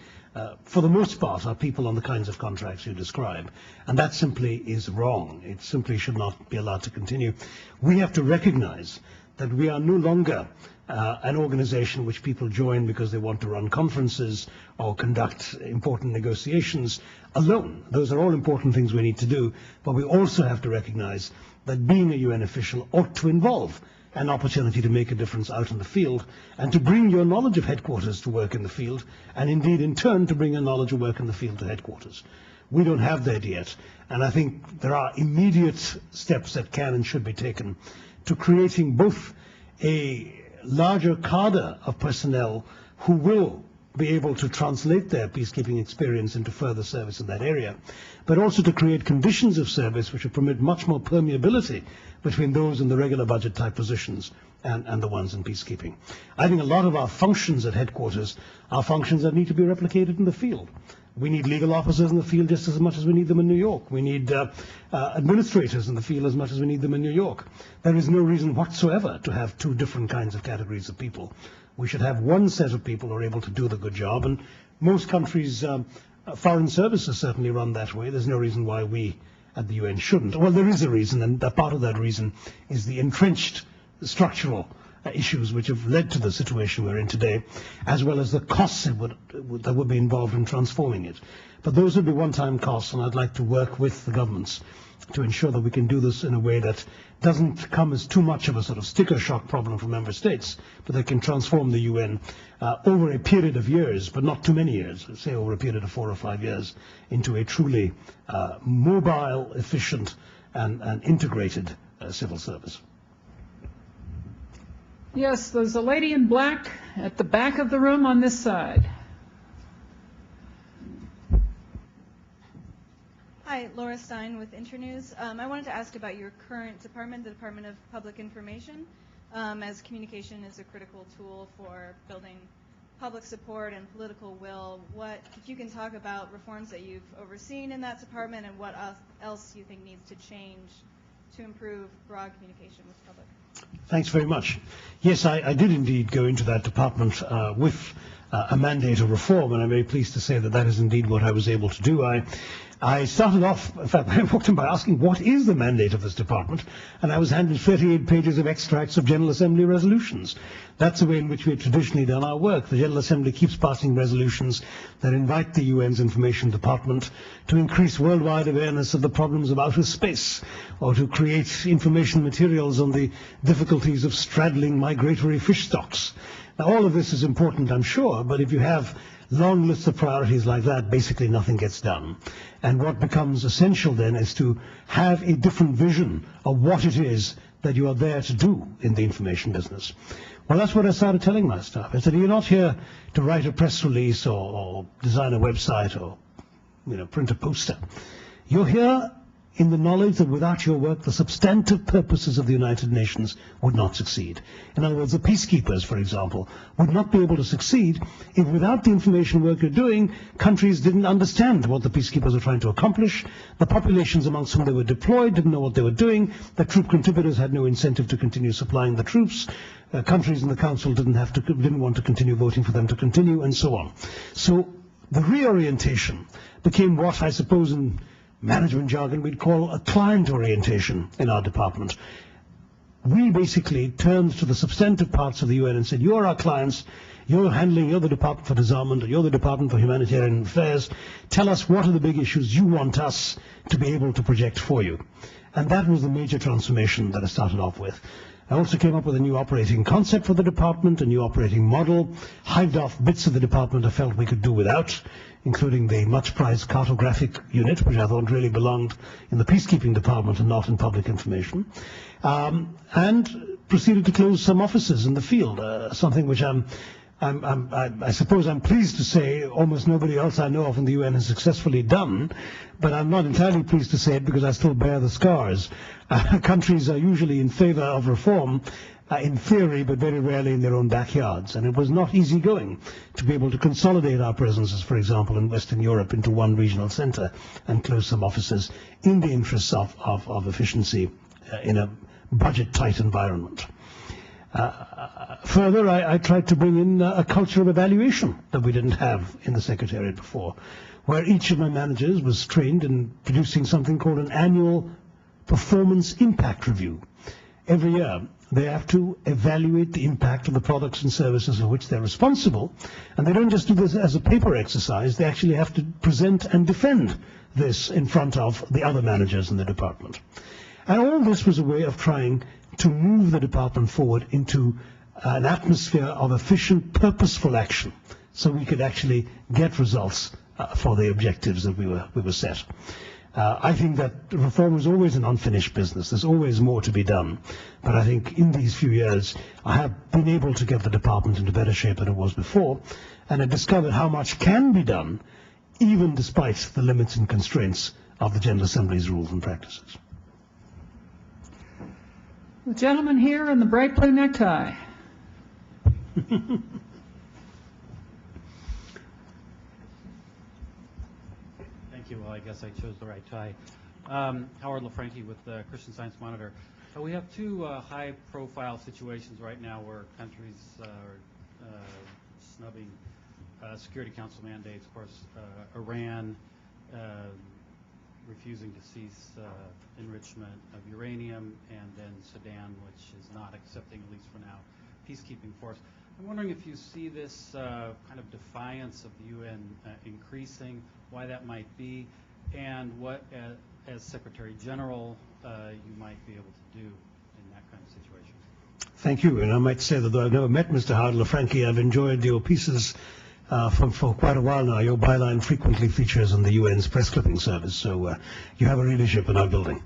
for the most part, are people on the kinds of contracts you describe. And that simply is wrong. It simply should not be allowed to continue. We have to recognize that we are no longer an organization which people join because they want to run conferences or conduct important negotiations alone. Those are all important things we need to do, but we also have to recognize that being a UN official ought to involve an opportunity to make a difference out in the field and to bring your knowledge of headquarters to work in the field, and indeed in turn to bring your knowledge of work in the field to headquarters. We don't have that yet, and I think there are immediate steps that can and should be taken to creating both a larger cadre of personnel who will be able to translate their peacekeeping experience into further service in that area, but also to create conditions of service which will permit much more permeability between those in the regular budget type positions and the ones in peacekeeping. I think a lot of our functions at headquarters are functions that need to be replicated in the field. We need legal officers in the field just as much as we need them in New York. We need administrators in the field as much as we need them in New York. There is no reason whatsoever to have 2 different kinds of categories of people. We should have one set of people who are able to do the good job, and most countries, foreign services certainly run that way. There's no reason why we at the UN shouldn't. Well, there is a reason, and a part of that reason is the entrenched structural issues which have led to the situation we're in today, as well as the costs that would be involved in transforming it. But those would be one-time costs, and I'd like to work with the governments to ensure that we can do this in a way that doesn't come as too much of a sort of sticker shock problem for member states, but they can transform the UN over a period of years, but not too many years, say over a period of 4 or 5 years, into a truly mobile, efficient, and integrated civil service. Yes, there's a lady in black at the back of the room on this side. Hi, Laura Stein with Internews. I wanted to ask about your current department, the Department of Public Information, as communication is a critical tool for building public support and political will. If you can talk about reforms that you've overseen in that department and what else you think needs to change to improve broad communication with the public. Thanks very much. Yes, I did indeed go into that department with a mandate of reform, and I'm very pleased to say that that is indeed what I was able to do. I started off, in fact, I walked in by asking, what is the mandate of this department? And I was handed 38 pages of extracts of General Assembly resolutions. That's the way in which we have traditionally done our work. The General Assembly keeps passing resolutions that invite the UN's Information Department to increase worldwide awareness of the problems of outer space, or to create information materials on the difficulties of straddling migratory fish stocks. Now, all of this is important, I'm sure, but if you have long lists of priorities like that, basically nothing gets done. And what becomes essential then is to have a different vision of what it is that you are there to do in the information business. Well, that's what I started telling my staff. I said, you're not here to write a press release or design a website or print a poster. You're here in the knowledge that without your work, the substantive purposes of the United Nations would not succeed. In other words, the peacekeepers, for example, would not be able to succeed if without the information work you're doing, countries didn't understand what the peacekeepers were trying to accomplish. The populations amongst whom they were deployed didn't know what they were doing. The troop contributors had no incentive to continue supplying the troops. Countries in the Council didn't want to continue voting for them to continue, and so on. So the reorientation became what I suppose in management jargon we'd call a client orientation in our department. We basically turned to the substantive parts of the UN and said, you're our clients, you're the Department for Disarmament, or you're the Department for Humanitarian Affairs. Tell us what are the big issues you want us to be able to project for you. And that was the major transformation that I started off with. I also came up with a new operating concept for the department, a new operating model, hived off bits of the department I felt we could do without, including the much-prized cartographic unit, which I thought really belonged in the peacekeeping department and not in public information, and proceeded to close some offices in the field, something which I suppose I'm pleased to say almost nobody else I know of in the UN has successfully done, but I'm not entirely pleased to say it because I still bear the scars. Countries are usually in favor of reform in theory, but very rarely in their own backyards. And it was not easy going to be able to consolidate our presences, for example, in Western Europe into one regional center and close some offices in the interests of efficiency in a budget-tight environment. Further, I tried to bring in a culture of evaluation that we didn't have in the Secretariat before, where each of my managers was trained in producing something called an annual performance impact review. Every year, they have to evaluate the impact of the products and services for which they're responsible, and they don't just do this as a paper exercise, they actually have to present and defend this in front of the other managers in the department. And all this was a way of trying to move the department forward into an atmosphere of efficient, purposeful action, so we could actually get results for the objectives that we were set. I think that reform is always an unfinished business. There's always more to be done. But I think in these few years, I have been able to get the department into better shape than it was before, and I discovered how much can be done, even despite the limits and constraints of the General Assembly's rules and practices. The gentleman here in the bright blue necktie. Thank you. Well, I guess I chose the right tie. Howard LaFranchi with the Christian Science Monitor. We have two high-profile situations right now where countries are snubbing Security Council mandates. Of course, Iran refusing to cease enrichment of uranium, and then Sudan, which is not accepting, at least for now, peacekeeping force. I'm wondering if you see this kind of defiance of the UN increasing, why that might be, and what, as Secretary General, you might be able to do in that kind of situation. Thank you. And I might say that though I've never met Mr. Howard LaFranchi, I've enjoyed your pieces for quite a while now. Your byline frequently features in the UN's press clipping service, so you have a readership in our building.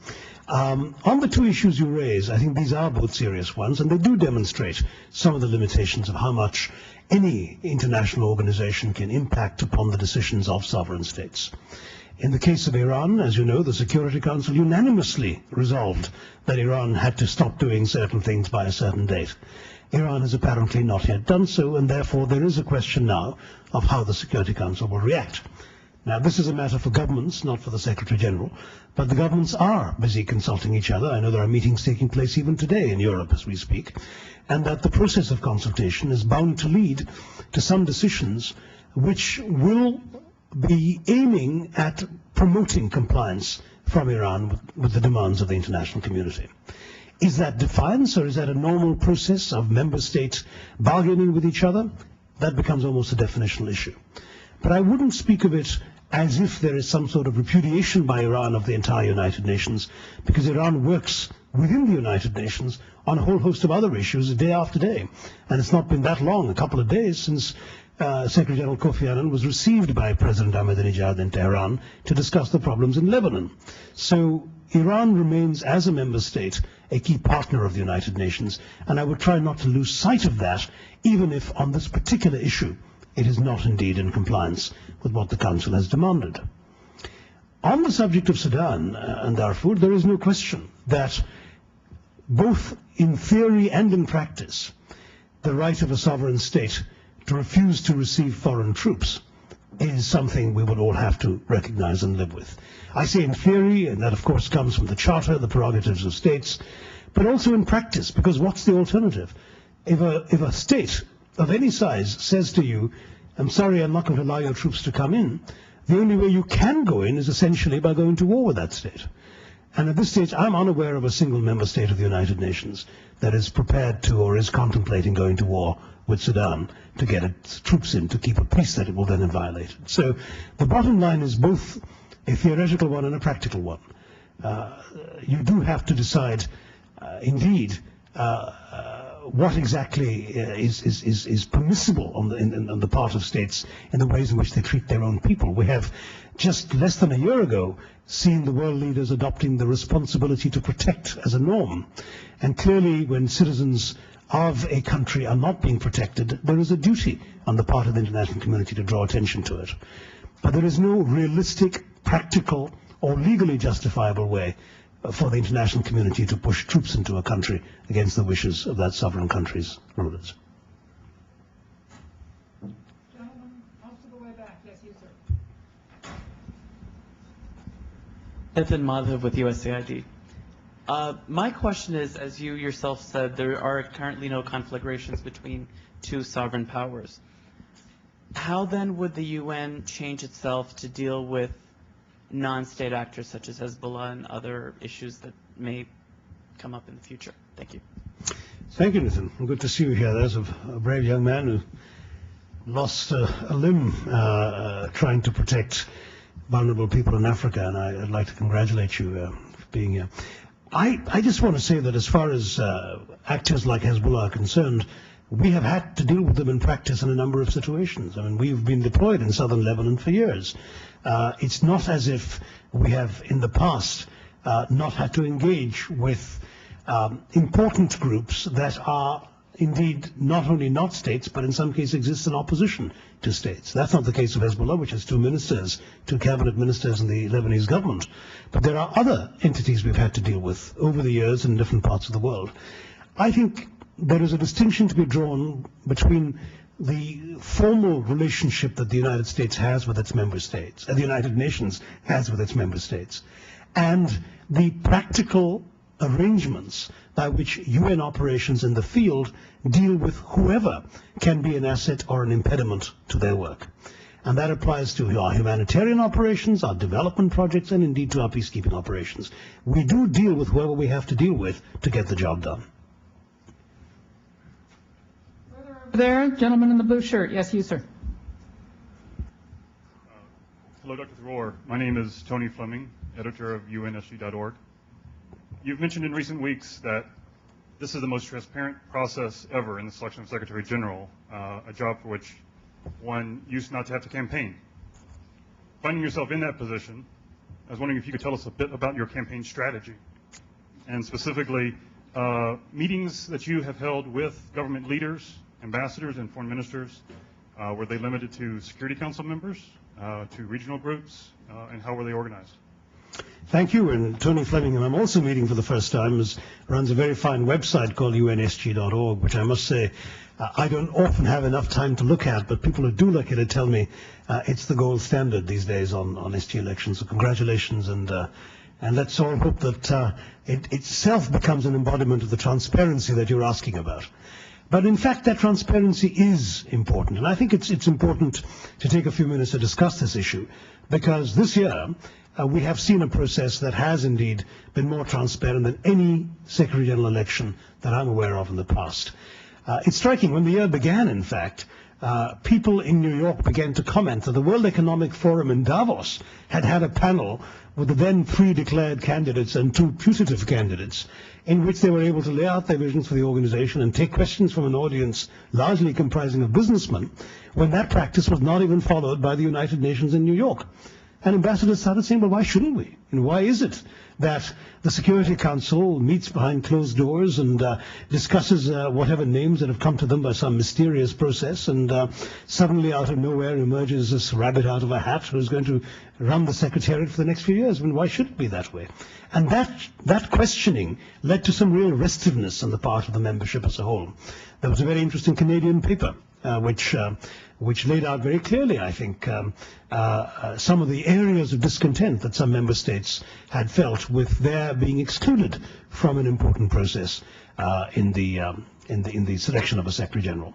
On the two issues you raise, I think these are both serious ones, and they do demonstrate some of the limitations of how much any international organization can impact upon the decisions of sovereign states. In the case of Iran, as you know, the Security Council unanimously resolved that Iran had to stop doing certain things by a certain date. Iran has apparently not yet done so, and therefore there is a question now of how the Security Council will react. Now, this is a matter for governments, not for the Secretary General, but the governments are busy consulting each other. I know there are meetings taking place even today in Europe as we speak, and that the process of consultation is bound to lead to some decisions which will be aiming at promoting compliance from Iran with the demands of the international community. Is that defiance, or is that a normal process of member states bargaining with each other? That becomes almost a definitional issue. But I wouldn't speak of it as if there is some sort of repudiation by Iran of the entire United Nations, because Iran works within the United Nations on a whole host of other issues day after day. And it's not been that long, a couple of days, since Secretary General Kofi Annan was received by President Ahmadinejad in Tehran to discuss the problems in Lebanon. So Iran remains, as a member state, a key partner of the United Nations, and I would try not to lose sight of that, even if on this particular issue it is not indeed in compliance with what the Council has demanded. On the subject of Sudan and Darfur, there is no question that both in theory and in practice, the right of a sovereign state to refuse to receive foreign troops is something we would all have to recognize and live with. I say in theory, and that of course comes from the Charter, the prerogatives of states, but also in practice, because what's the alternative? If a state of any size says to you, I'm sorry, I'm not going to allow your troops to come in, the only way you can go in is essentially by going to war with that state. And at this stage, I'm unaware of a single member state of the United Nations that is prepared to or is contemplating going to war with Sudan to get its troops in to keep a peace that it will then have violated. So the bottom line is both a theoretical one and a practical one. You do have to decide, indeed, what exactly is permissible on the part of states in the ways in which they treat their own people. We have just less than a year ago seen the world leaders adopting the responsibility to protect as a norm. And clearly when citizens of a country are not being protected, there is a duty on the part of the international community to draw attention to it. But there is no realistic, practical, or legally justifiable way for the international community to push troops into a country against the wishes of that sovereign country's rulers. Gentlemen, most of the way back. Yes, you, sir. Ethan Madhav with USAID. My question is, as you yourself said, there are currently no conflagrations between two sovereign powers. How then would the UN change itself to deal with non-state actors such as Hezbollah and other issues that may come up in the future? Thank you. Thank you, Nathan. Good to see you here. There's a brave young man who lost a limb trying to protect vulnerable people in Africa, and I'd like to congratulate you for being here. I just want to say that as far as actors like Hezbollah are concerned, we have had to deal with them in practice in a number of situations. I mean, we've been deployed in southern Lebanon for years. It's not as if we have in the past not had to engage with important groups that are indeed not only not states, but in some cases exist in opposition to states. That's not the case of Hezbollah, which has two cabinet ministers in the Lebanese government. But there are other entities we've had to deal with over the years in different parts of the world. I think there is a distinction to be drawn between the formal relationship that the United States has with its member states, and the United Nations has with its member states, and the practical arrangements by which UN operations in the field deal with whoever can be an asset or an impediment to their work. And that applies to our humanitarian operations, our development projects, and indeed to our peacekeeping operations. We do deal with whoever we have to deal with to get the job done. There, gentleman in the blue shirt. Yes, you, sir. Hello, Dr. Tharoor. My name is Tony Fleming, editor of UNSG.org. You've mentioned in recent weeks that this is the most transparent process ever in the selection of Secretary General, a job for which one used not to have to campaign. Finding yourself in that position, I was wondering if you could tell us a bit about your campaign strategy, and specifically meetings that you have held with government leaders, ambassadors, and foreign ministers. Were they limited to Security Council members, to regional groups, and how were they organized? Thank you, and Tony Fleming, who I'm also meeting for the first time, runs a very fine website called UNSG.org, which I must say I don't often have enough time to look at, but people who do look at it tell me it's the gold standard these days on SG elections. So congratulations, and let's all hope that it itself becomes an embodiment of the transparency that you're asking about. But in fact, that transparency is important, and I think it's important to take a few minutes to discuss this issue, because this year we have seen a process that has indeed been more transparent than any Secretary General election that I'm aware of in the past. It's striking, when the year began, in fact, people in New York began to comment that the World Economic Forum in Davos had had a panel with the then three declared candidates and two putative candidates, in which they were able to lay out their visions for the organization and take questions from an audience largely comprising of businessmen, when that practice was not even followed by the United Nations in New York. And ambassadors started saying, well, why shouldn't we? And why is it that the Security Council meets behind closed doors and discusses whatever names that have come to them by some mysterious process, and suddenly out of nowhere emerges this rabbit out of a hat who's going to run the Secretariat for the next few years? I mean, why should it be that way? And that questioning led to some real restiveness on the part of the membership as a whole. There was a very interesting Canadian paper which laid out very clearly, I think, some of the areas of discontent that some member states had felt with their being excluded from an important process in the selection of a Secretary General.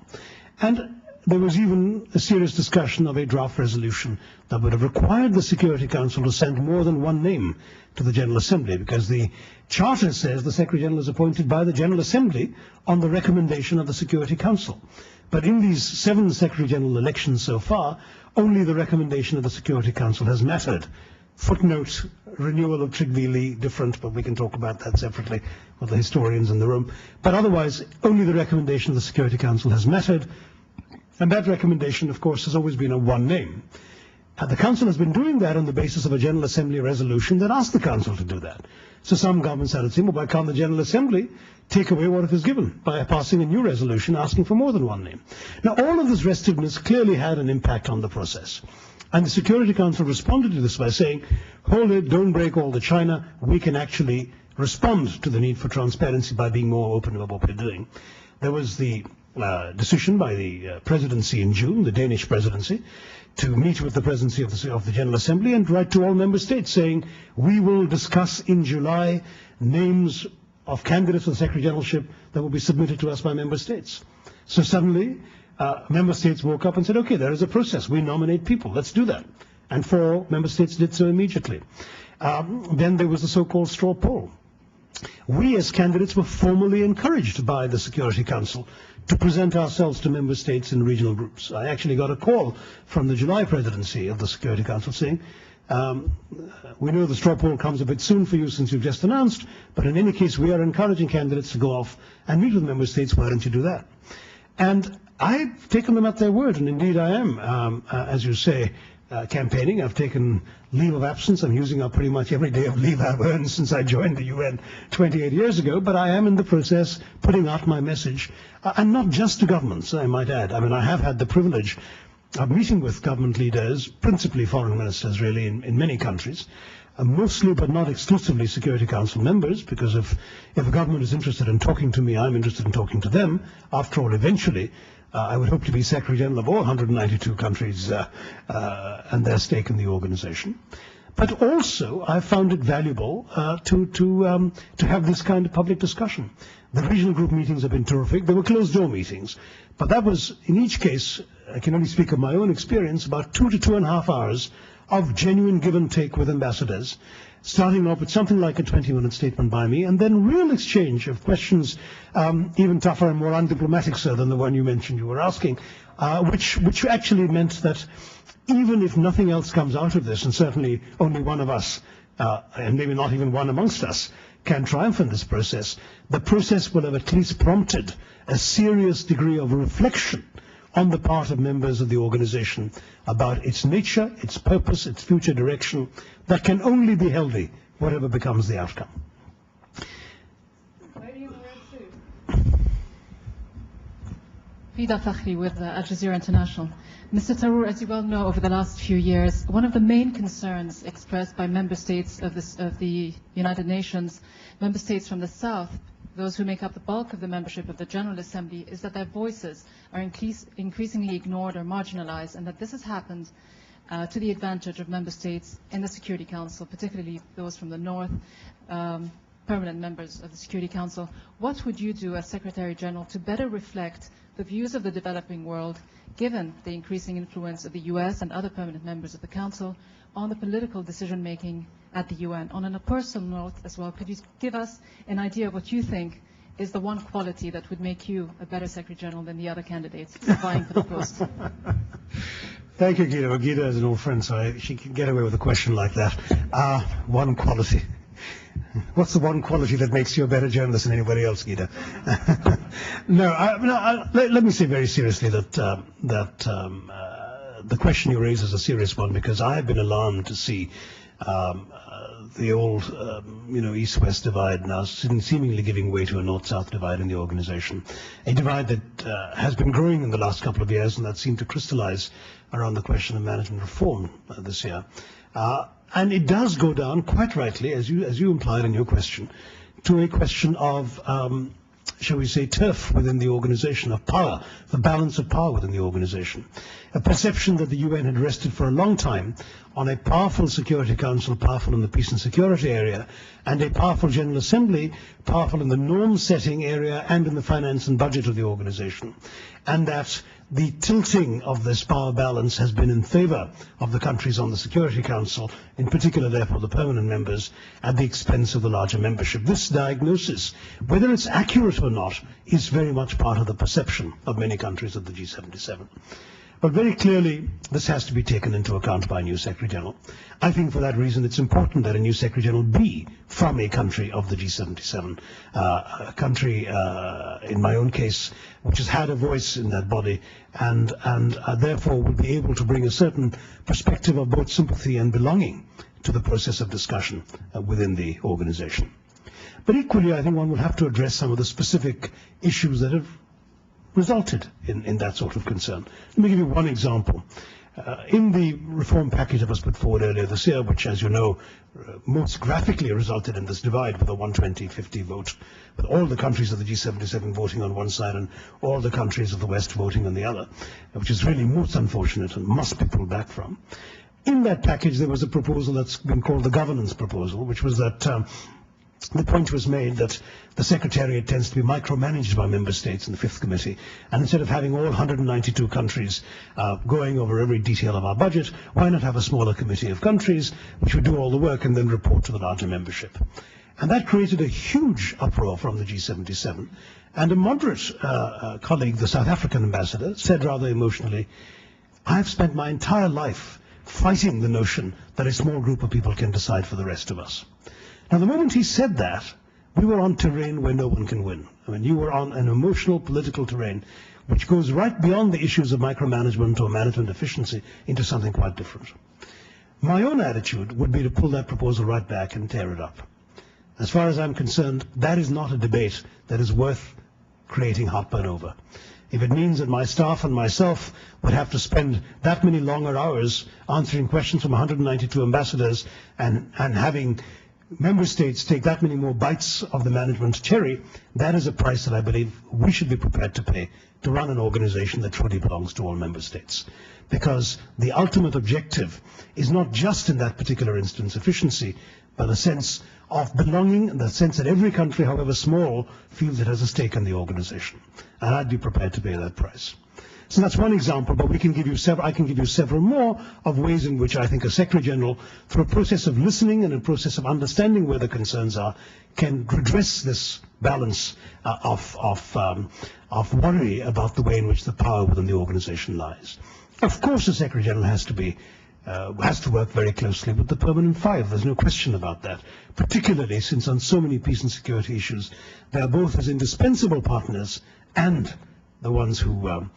And there was even a serious discussion of a draft resolution that would have required the Security Council to send more than one name to the General Assembly, because the Charter says the Secretary General is appointed by the General Assembly on the recommendation of the Security Council. But in these 7 Secretary General elections so far, only the recommendation of the Security Council has mattered. Footnote, renewal of Trinidad, different, but we can talk about that separately with the historians in the room. But otherwise, only the recommendation of the Security Council has mattered. And that recommendation, of course, has always been a one name. The Council has been doing that on the basis of a General Assembly resolution that asked the Council to do that. So some governments had said, well, why can't the General Assembly take away what it has given by passing a new resolution asking for more than one name? Now, all of this restiveness clearly had an impact on the process. And the Security Council responded to this by saying, hold it, don't break all the China. We can actually respond to the need for transparency by being more open about what we're doing. There was the decision by the presidency in June, the Danish presidency, to meet with the presidency of the General Assembly and write to all member states saying, we will discuss in July names of candidates for the Secretary Generalship that will be submitted to us by member states. So suddenly, member states woke up and said, okay, there is a process. We nominate people. Let's do that. And 4 member states did so immediately. Then there was the so-called straw poll. We as candidates were formally encouraged by the Security Council to present ourselves to member states in regional groups. I actually got a call from the July presidency of the Security Council saying, we know the straw poll comes a bit soon for you since you've just announced, but in any case we are encouraging candidates to go off and meet with member states. Why don't you do that? And I've taken them at their word, and indeed I am, as you say, campaigning. I've taken leave of absence. I'm using up pretty much every day of leave I've earned since I joined the UN 28 years ago, but I am in the process putting out my message, and not just to governments, I might add. I mean, I have had the privilege of meeting with government leaders, principally foreign ministers really, in many countries, mostly but not exclusively Security Council members, because if a government is interested in talking to me, I'm interested in talking to them. After all, eventually, I would hope to be Secretary General of all 192 countries and their stake in the organization. But also, I found it valuable to have this kind of public discussion. The regional group meetings have been terrific. They were closed-door meetings. But that was, in each case, I can only speak of my own experience, about 2 to 2.5 hours of genuine give and take with ambassadors, starting off with something like a 20-minute statement by me, and then real exchange of questions, even tougher and more undiplomatic, sir, than the one you mentioned you were asking, which actually meant that even if nothing else comes out of this, and certainly only one of us, and maybe not even one amongst us, can triumph in this process, the process will have at least prompted a serious degree of reflection on the part of members of the organization about its nature, its purpose, its future direction, that can only be healthy, whatever becomes the outcome. Lady in the red suit. Fida Fakhri with Al Jazeera International. Mr. Tharoor, as you well know, over the last few years, one of the main concerns expressed by member states of the United Nations, member states from the South, those who make up the bulk of the membership of the General Assembly, is that their voices are increasingly ignored or marginalized, and that this has happened to the advantage of member states in the Security Council, particularly those from the North, permanent members of the Security Council. What would you do as Secretary General to better reflect the views of the developing world, given the increasing influence of the US and other permanent members of the Council on the political decision-making at the UN? On a personal note as well, could you give us an idea of what you think is the one quality that would make you a better Secretary General than the other candidates vying for the post? Thank you, Gita. Well, Gita is an old friend, so she can get away with a question like that. One quality. What's the one quality that makes you a better journalist than anybody else, Gita? Let me say very seriously that the question you raise is a serious one, because I have been alarmed to see the old, East-West divide now seemingly giving way to a North-South divide in the organization. A divide that has been growing in the last couple of years, and that seemed to crystallize around the question of management reform this year. And it does go down, quite rightly, as you implied in your question, to a question of, shall we say, turf within the organization, of power, the balance of power within the organization. A perception that the UN had rested for a long time on a powerful Security Council, powerful in the peace and security area, and a powerful General Assembly, powerful in the norm-setting area and in the finance and budget of the organization. And that the tilting of this power balance has been in favor of the countries on the Security Council, in particular, therefore, the permanent members, at the expense of the larger membership. This diagnosis, whether it's accurate or not, is very much part of the perception of many countries of the G77. But very clearly, this has to be taken into account by a new Secretary General. I think for that reason it's important that a new Secretary General be from a country of the G77, a country, in my own case, which has had a voice in that body, and therefore will be able to bring a certain perspective of both sympathy and belonging to the process of discussion within the organization. But equally, I think one will have to address some of the specific issues that have resulted in that sort of concern. Let me give you one example. In the reform package that was put forward earlier this year, which, as you know, most graphically resulted in this divide with a 120-50 vote, with all the countries of the G77 voting on one side and all the countries of the West voting on the other, which is really most unfortunate and must be pulled back from. In that package, there was a proposal that's been called the governance proposal, which was that the point was made that the Secretariat tends to be micromanaged by member states in the Fifth Committee, and instead of having all 192 countries going over every detail of our budget, why not have a smaller committee of countries which would do all the work and then report to the larger membership? And that created a huge uproar from the G77. And a moderate colleague, the South African ambassador, said rather emotionally, "I've spent my entire life fighting the notion that a small group of people can decide for the rest of us." Now, the moment he said that, we were on terrain where no one can win. I mean, you were on an emotional, political terrain, which goes right beyond the issues of micromanagement or management efficiency into something quite different. My own attitude would be to pull that proposal right back and tear it up. As far as I'm concerned, that is not a debate that is worth creating heartburn over. If it means that my staff and myself would have to spend that many longer hours answering questions from 192 ambassadors and having member states take that many more bites of the management cherry, that is a price that I believe we should be prepared to pay to run an organization that truly belongs to all member states. Because the ultimate objective is not just in that particular instance efficiency, but a sense of belonging, the sense that every country, however small, feels it has a stake in the organization. And I'd be prepared to pay that price. So that's one example, but I can give you several more of ways in which I think a Secretary General, through a process of listening and a process of understanding where the concerns are, can redress this balance of worry about the way in which the power within the organization lies. Of course, the Secretary General has to work very closely with the Permanent Five. There's no question about that, particularly since on so many peace and security issues, they are both as indispensable partners and the ones who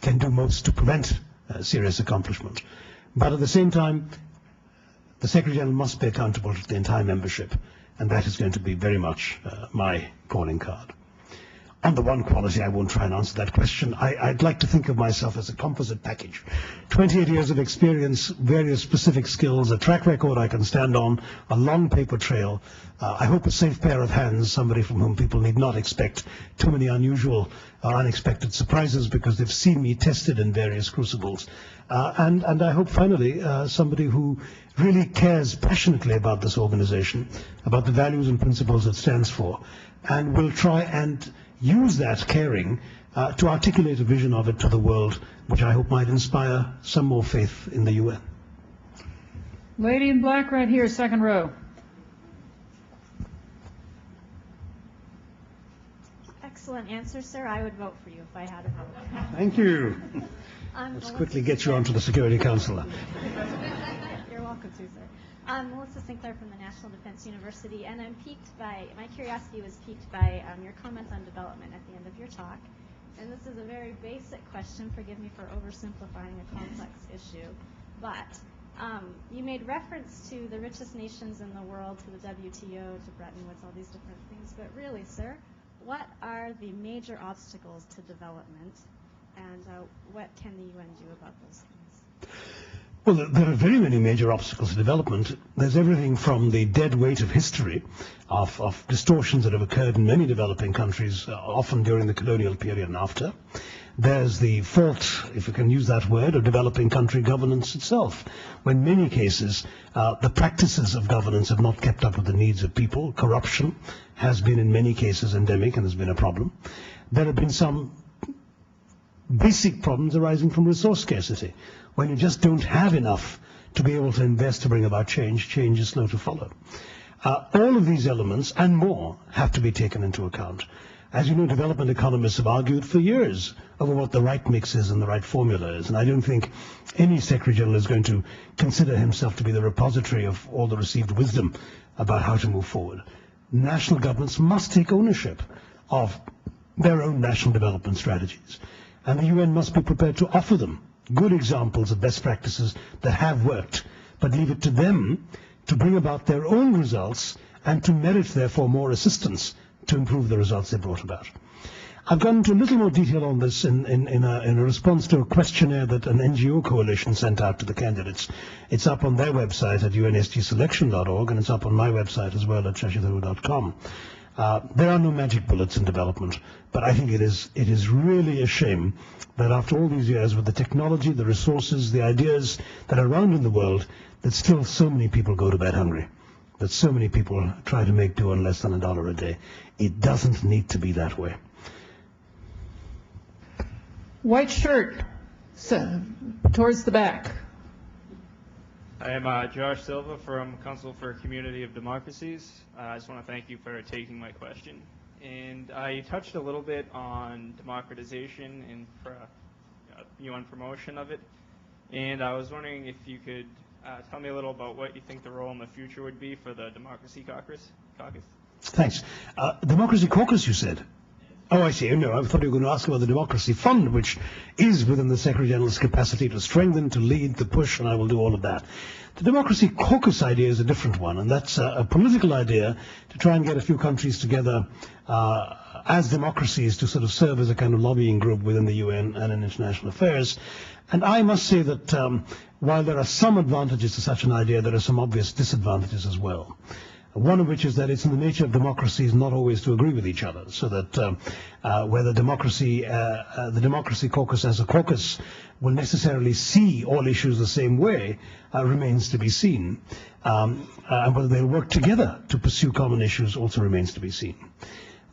can do most to prevent serious accomplishment. But at the same time, the Secretary General must be accountable to the entire membership, and that is going to be very much my calling card. On the one quality, I won't try and answer that question. I'd like to think of myself as a composite package. 28 years of experience, various specific skills, a track record I can stand on, a long paper trail. I hope a safe pair of hands, somebody from whom people need not expect too many unusual or unexpected surprises because they've seen me tested in various crucibles. And I hope finally somebody who really cares passionately about this organization, about the values and principles it stands for, and will try and use that caring to articulate a vision of it to the world, which I hope might inspire some more faith in the UN. Lady in black right here, second row. Excellent answer, sir. I would vote for you if I had a vote. Thank you. Let's quickly get you onto the Security Council. You're welcome to, sir. Melissa Sinclair from the National Defense University, and my curiosity was piqued by your comments on development at the end of your talk. And this is a very basic question, forgive me for oversimplifying a complex issue, but you made reference to the richest nations in the world, to the WTO, to Bretton Woods, all these different things, but really, sir, what are the major obstacles to development, and what can the UN do about those things? Well, there are very many major obstacles to development. There's everything from the dead weight of history, of distortions that have occurred in many developing countries, often during the colonial period and after. There's the fault, if we can use that word, of developing country governance itself, when in many cases the practices of governance have not kept up with the needs of people. Corruption has been in many cases endemic and has been a problem. There have been some basic problems arising from resource scarcity. When you just don't have enough to be able to invest to bring about change, change is slow to follow. All of these elements and more have to be taken into account. As you know, development economists have argued for years over what the right mix is and the right formula is, and I don't think any Secretary General is going to consider himself to be the repository of all the received wisdom about how to move forward. National governments must take ownership of their own national development strategies, and the UN must be prepared to offer them good examples of best practices that have worked, but leave it to them to bring about their own results and to merit, therefore, more assistance to improve the results they brought about. I've gone into a little more detail on this in a response to a questionnaire that an NGO coalition sent out to the candidates. It's up on their website at unstSelection.org, and it's up on my website as well at shashitharoor.com. There are no magic bullets in development, but I think it is really a shame that after all these years, with the technology, the resources, the ideas that are around in the world, that still so many people go to bed hungry, that so many people try to make do on less than $1 a day. It doesn't need to be that way. White shirt, towards the back. I am Josh Silva from Council for Community of Democracies. I just want to thank you for taking my question. And I touched a little bit on democratization and UN promotion of it. And I was wondering if you could tell me a little about what you think the role in the future would be for the Democracy Caucus. Thanks. Democracy Caucus, you said? Oh, I see. No, I thought you were going to ask about the Democracy Fund, which is within the Secretary General's capacity to strengthen, to lead, to push, and I will do all of that. The Democracy Caucus idea is a different one, and that's a political idea to try and get a few countries together as democracies to sort of serve as a kind of lobbying group within the UN and in international affairs. And I must say that while there are some advantages to such an idea, there are some obvious disadvantages as well. One of which is that it's in the nature of democracies not always to agree with each other, so that whether the Democracy Caucus as a caucus will necessarily see all issues the same way remains to be seen. And whether they'll work together to pursue common issues also remains to be seen.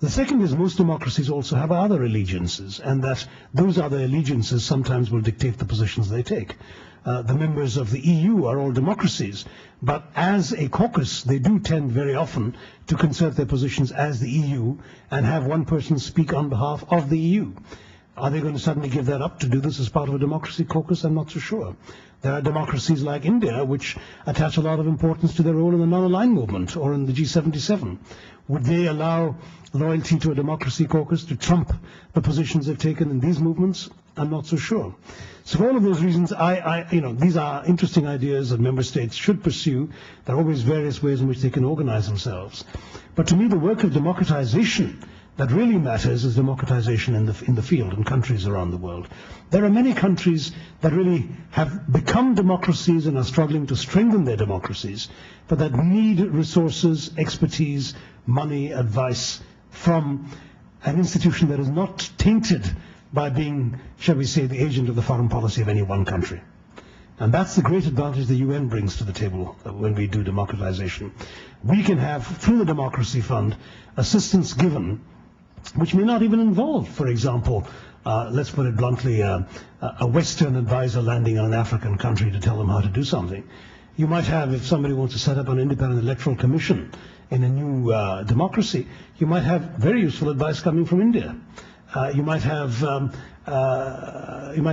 The second is most democracies also have other allegiances, and that those other allegiances sometimes will dictate the positions they take. The members of the EU are all democracies, but as a caucus, they do tend very often to concert their positions as the EU and have one person speak on behalf of the EU. Are they going to suddenly give that up to do this as part of a democracy caucus? I'm not so sure. There are democracies like India which attach a lot of importance to their role in the non-aligned movement or in the G77. Would they allow loyalty to a democracy caucus to trump the positions they've taken in these movements? I'm not so sure. So for all of those reasons, these are interesting ideas that member states should pursue. There are always various ways in which they can organize themselves. But to me, the work of democratization that really matters is democratization in the field, in countries around the world. There are many countries that really have become democracies and are struggling to strengthen their democracies, but that need resources, expertise, money, advice from an institution that is not tainted by being, shall we say, the agent of the foreign policy of any one country. And that's the great advantage the UN brings to the table when we do democratization. We can have, through the Democracy Fund, assistance given which may not even involve, for example, let's put it bluntly, a Western advisor landing on an African country to tell them how to do something. You might have, if somebody wants to set up an independent electoral commission in a new democracy, you might have very useful advice coming from India. You might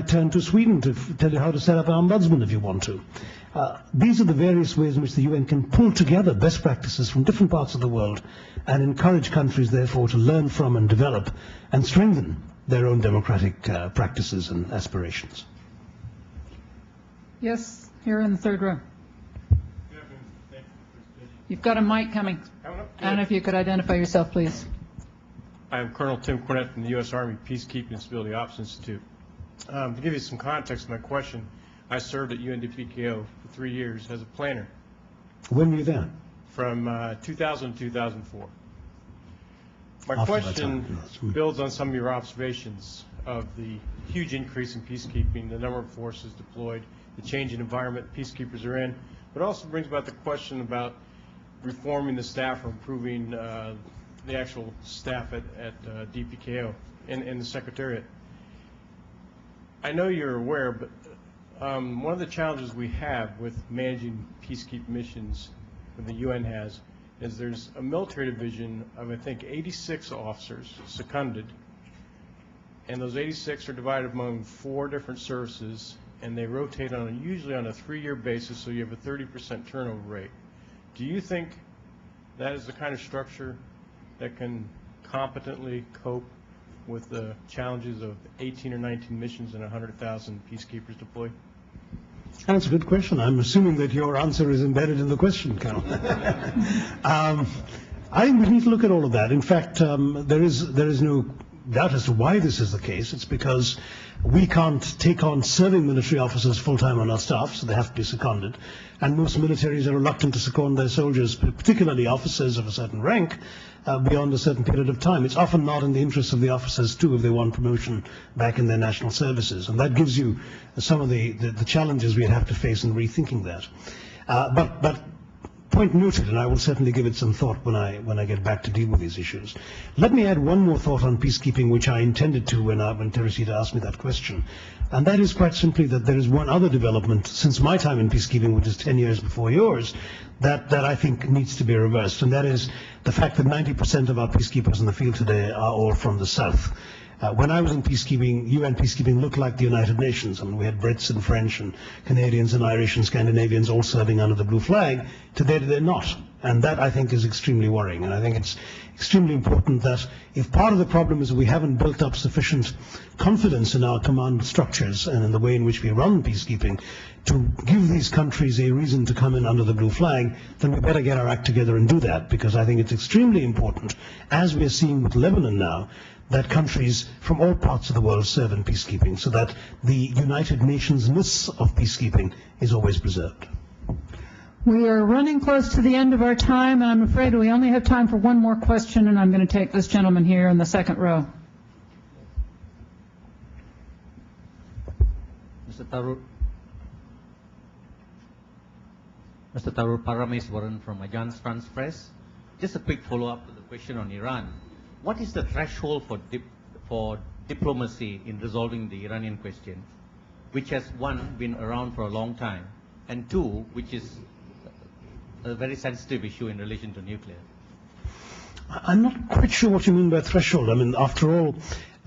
turn to Sweden to tell you how to set up an ombudsman if you want to. These are the various ways in which the UN can pull together best practices from different parts of the world and encourage countries, therefore, to learn from and develop and strengthen their own democratic practices and aspirations. Yes, here in the third row. You've got a mic coming. And if you could identify yourself, please. I am Colonel Tim Cornett from the U.S. Army Peacekeeping and Stability Ops Institute. To give you some context to my question, I served at UNDPKO for 3 years as a planner. When were you there? From 2000 to 2004. My After question builds on some of your observations of the huge increase in peacekeeping, the number of forces deployed, the changing environment peacekeepers are in, but also brings about the question about reforming the staff or improving the actual staff at DPKO and the Secretariat. I know you're aware, but one of the challenges we have with managing peacekeeping missions that the UN has is there's a military division of, I think, 86 officers seconded, and those 86 are divided among 4 different services, and they rotate usually on a 3-year basis, so you have a 30% turnover rate. Do you think that is the kind of structure that can competently cope with the challenges of 18 or 19 missions and 100,000 peacekeepers deployed? That's a good question. I'm assuming that your answer is embedded in the question, Colonel. I think we need to look at all of that. In fact, there is no doubt as to why this is the case. It's because we can't take on serving military officers full-time on our staff, so they have to be seconded. And most militaries are reluctant to second their soldiers, particularly officers of a certain rank, beyond a certain period of time. It's often not in the interest of the officers, too, if they want promotion back in their national services. And that gives you some of the challenges we'd have to face in rethinking that. But point noted, and I will certainly give it some thought when I get back to deal with these issues. Let me add one more thought on peacekeeping, which I intended to when Teresita asked me that question. And that is quite simply that there is one other development since my time in peacekeeping, which is 10 years before yours, that I think needs to be reversed. And that is the fact that 90% of our peacekeepers in the field today are all from the South. When I was in peacekeeping, UN peacekeeping looked like the United Nations. I mean, we had Brits and French and Canadians and Irish and Scandinavians all serving under the blue flag. Today, they're not. And that, I think, is extremely worrying. And I think it's extremely important that if part of the problem is we haven't built up sufficient confidence in our command structures and in the way in which we run peacekeeping to give these countries a reason to come in under the blue flag, then we better get our act together and do that, because I think it's extremely important, as we're seeing with Lebanon now, that countries from all parts of the world serve in peacekeeping so that the United Nations-ness of peacekeeping is always preserved. We are running close to the end of our time, and I'm afraid we only have time for one more question, and I'm going to take this gentleman here in the second row. Mr. Tharoor, Parames Warren from Agence France Presse. Just a quick follow-up to the question on Iran. what is the threshold for diplomacy in resolving the Iranian question, which has, one, been around for a long time, and two, which is a very sensitive issue in relation to nuclear? I'm not quite sure what you mean by threshold. I mean, after all,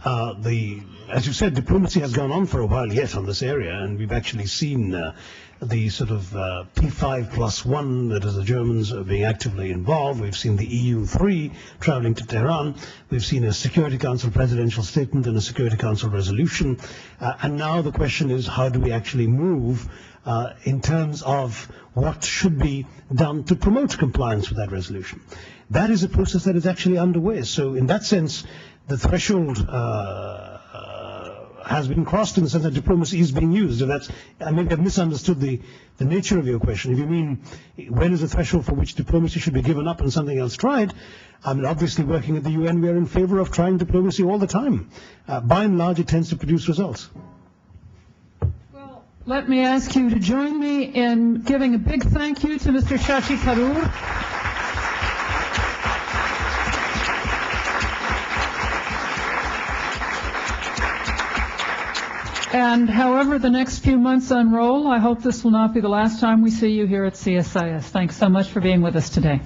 as you said, diplomacy has gone on for a while yet on this area, and we've actually seen the sort of P5+1, that is, the Germans are being actively involved. We've seen the EU3 traveling to Tehran. We've seen a Security Council presidential statement and a Security Council resolution. And now the question is, how do we actually move in terms of what should be done to promote compliance with that resolution? That is a process that is actually underway. So in that sense, the threshold has been crossed in the sense that diplomacy is being used. And that's, I maybe have misunderstood the nature of your question. If you mean when is the threshold for which diplomacy should be given up and something else tried, I mean, obviously working at the UN, we are in favor of trying diplomacy all the time. By and large, it tends to produce results. Well, let me ask you to join me in giving a big thank you to Mr. Shashi Tharoor. And however the next few months unroll, I hope this will not be the last time we see you here at CSIS. Thanks so much for being with us today.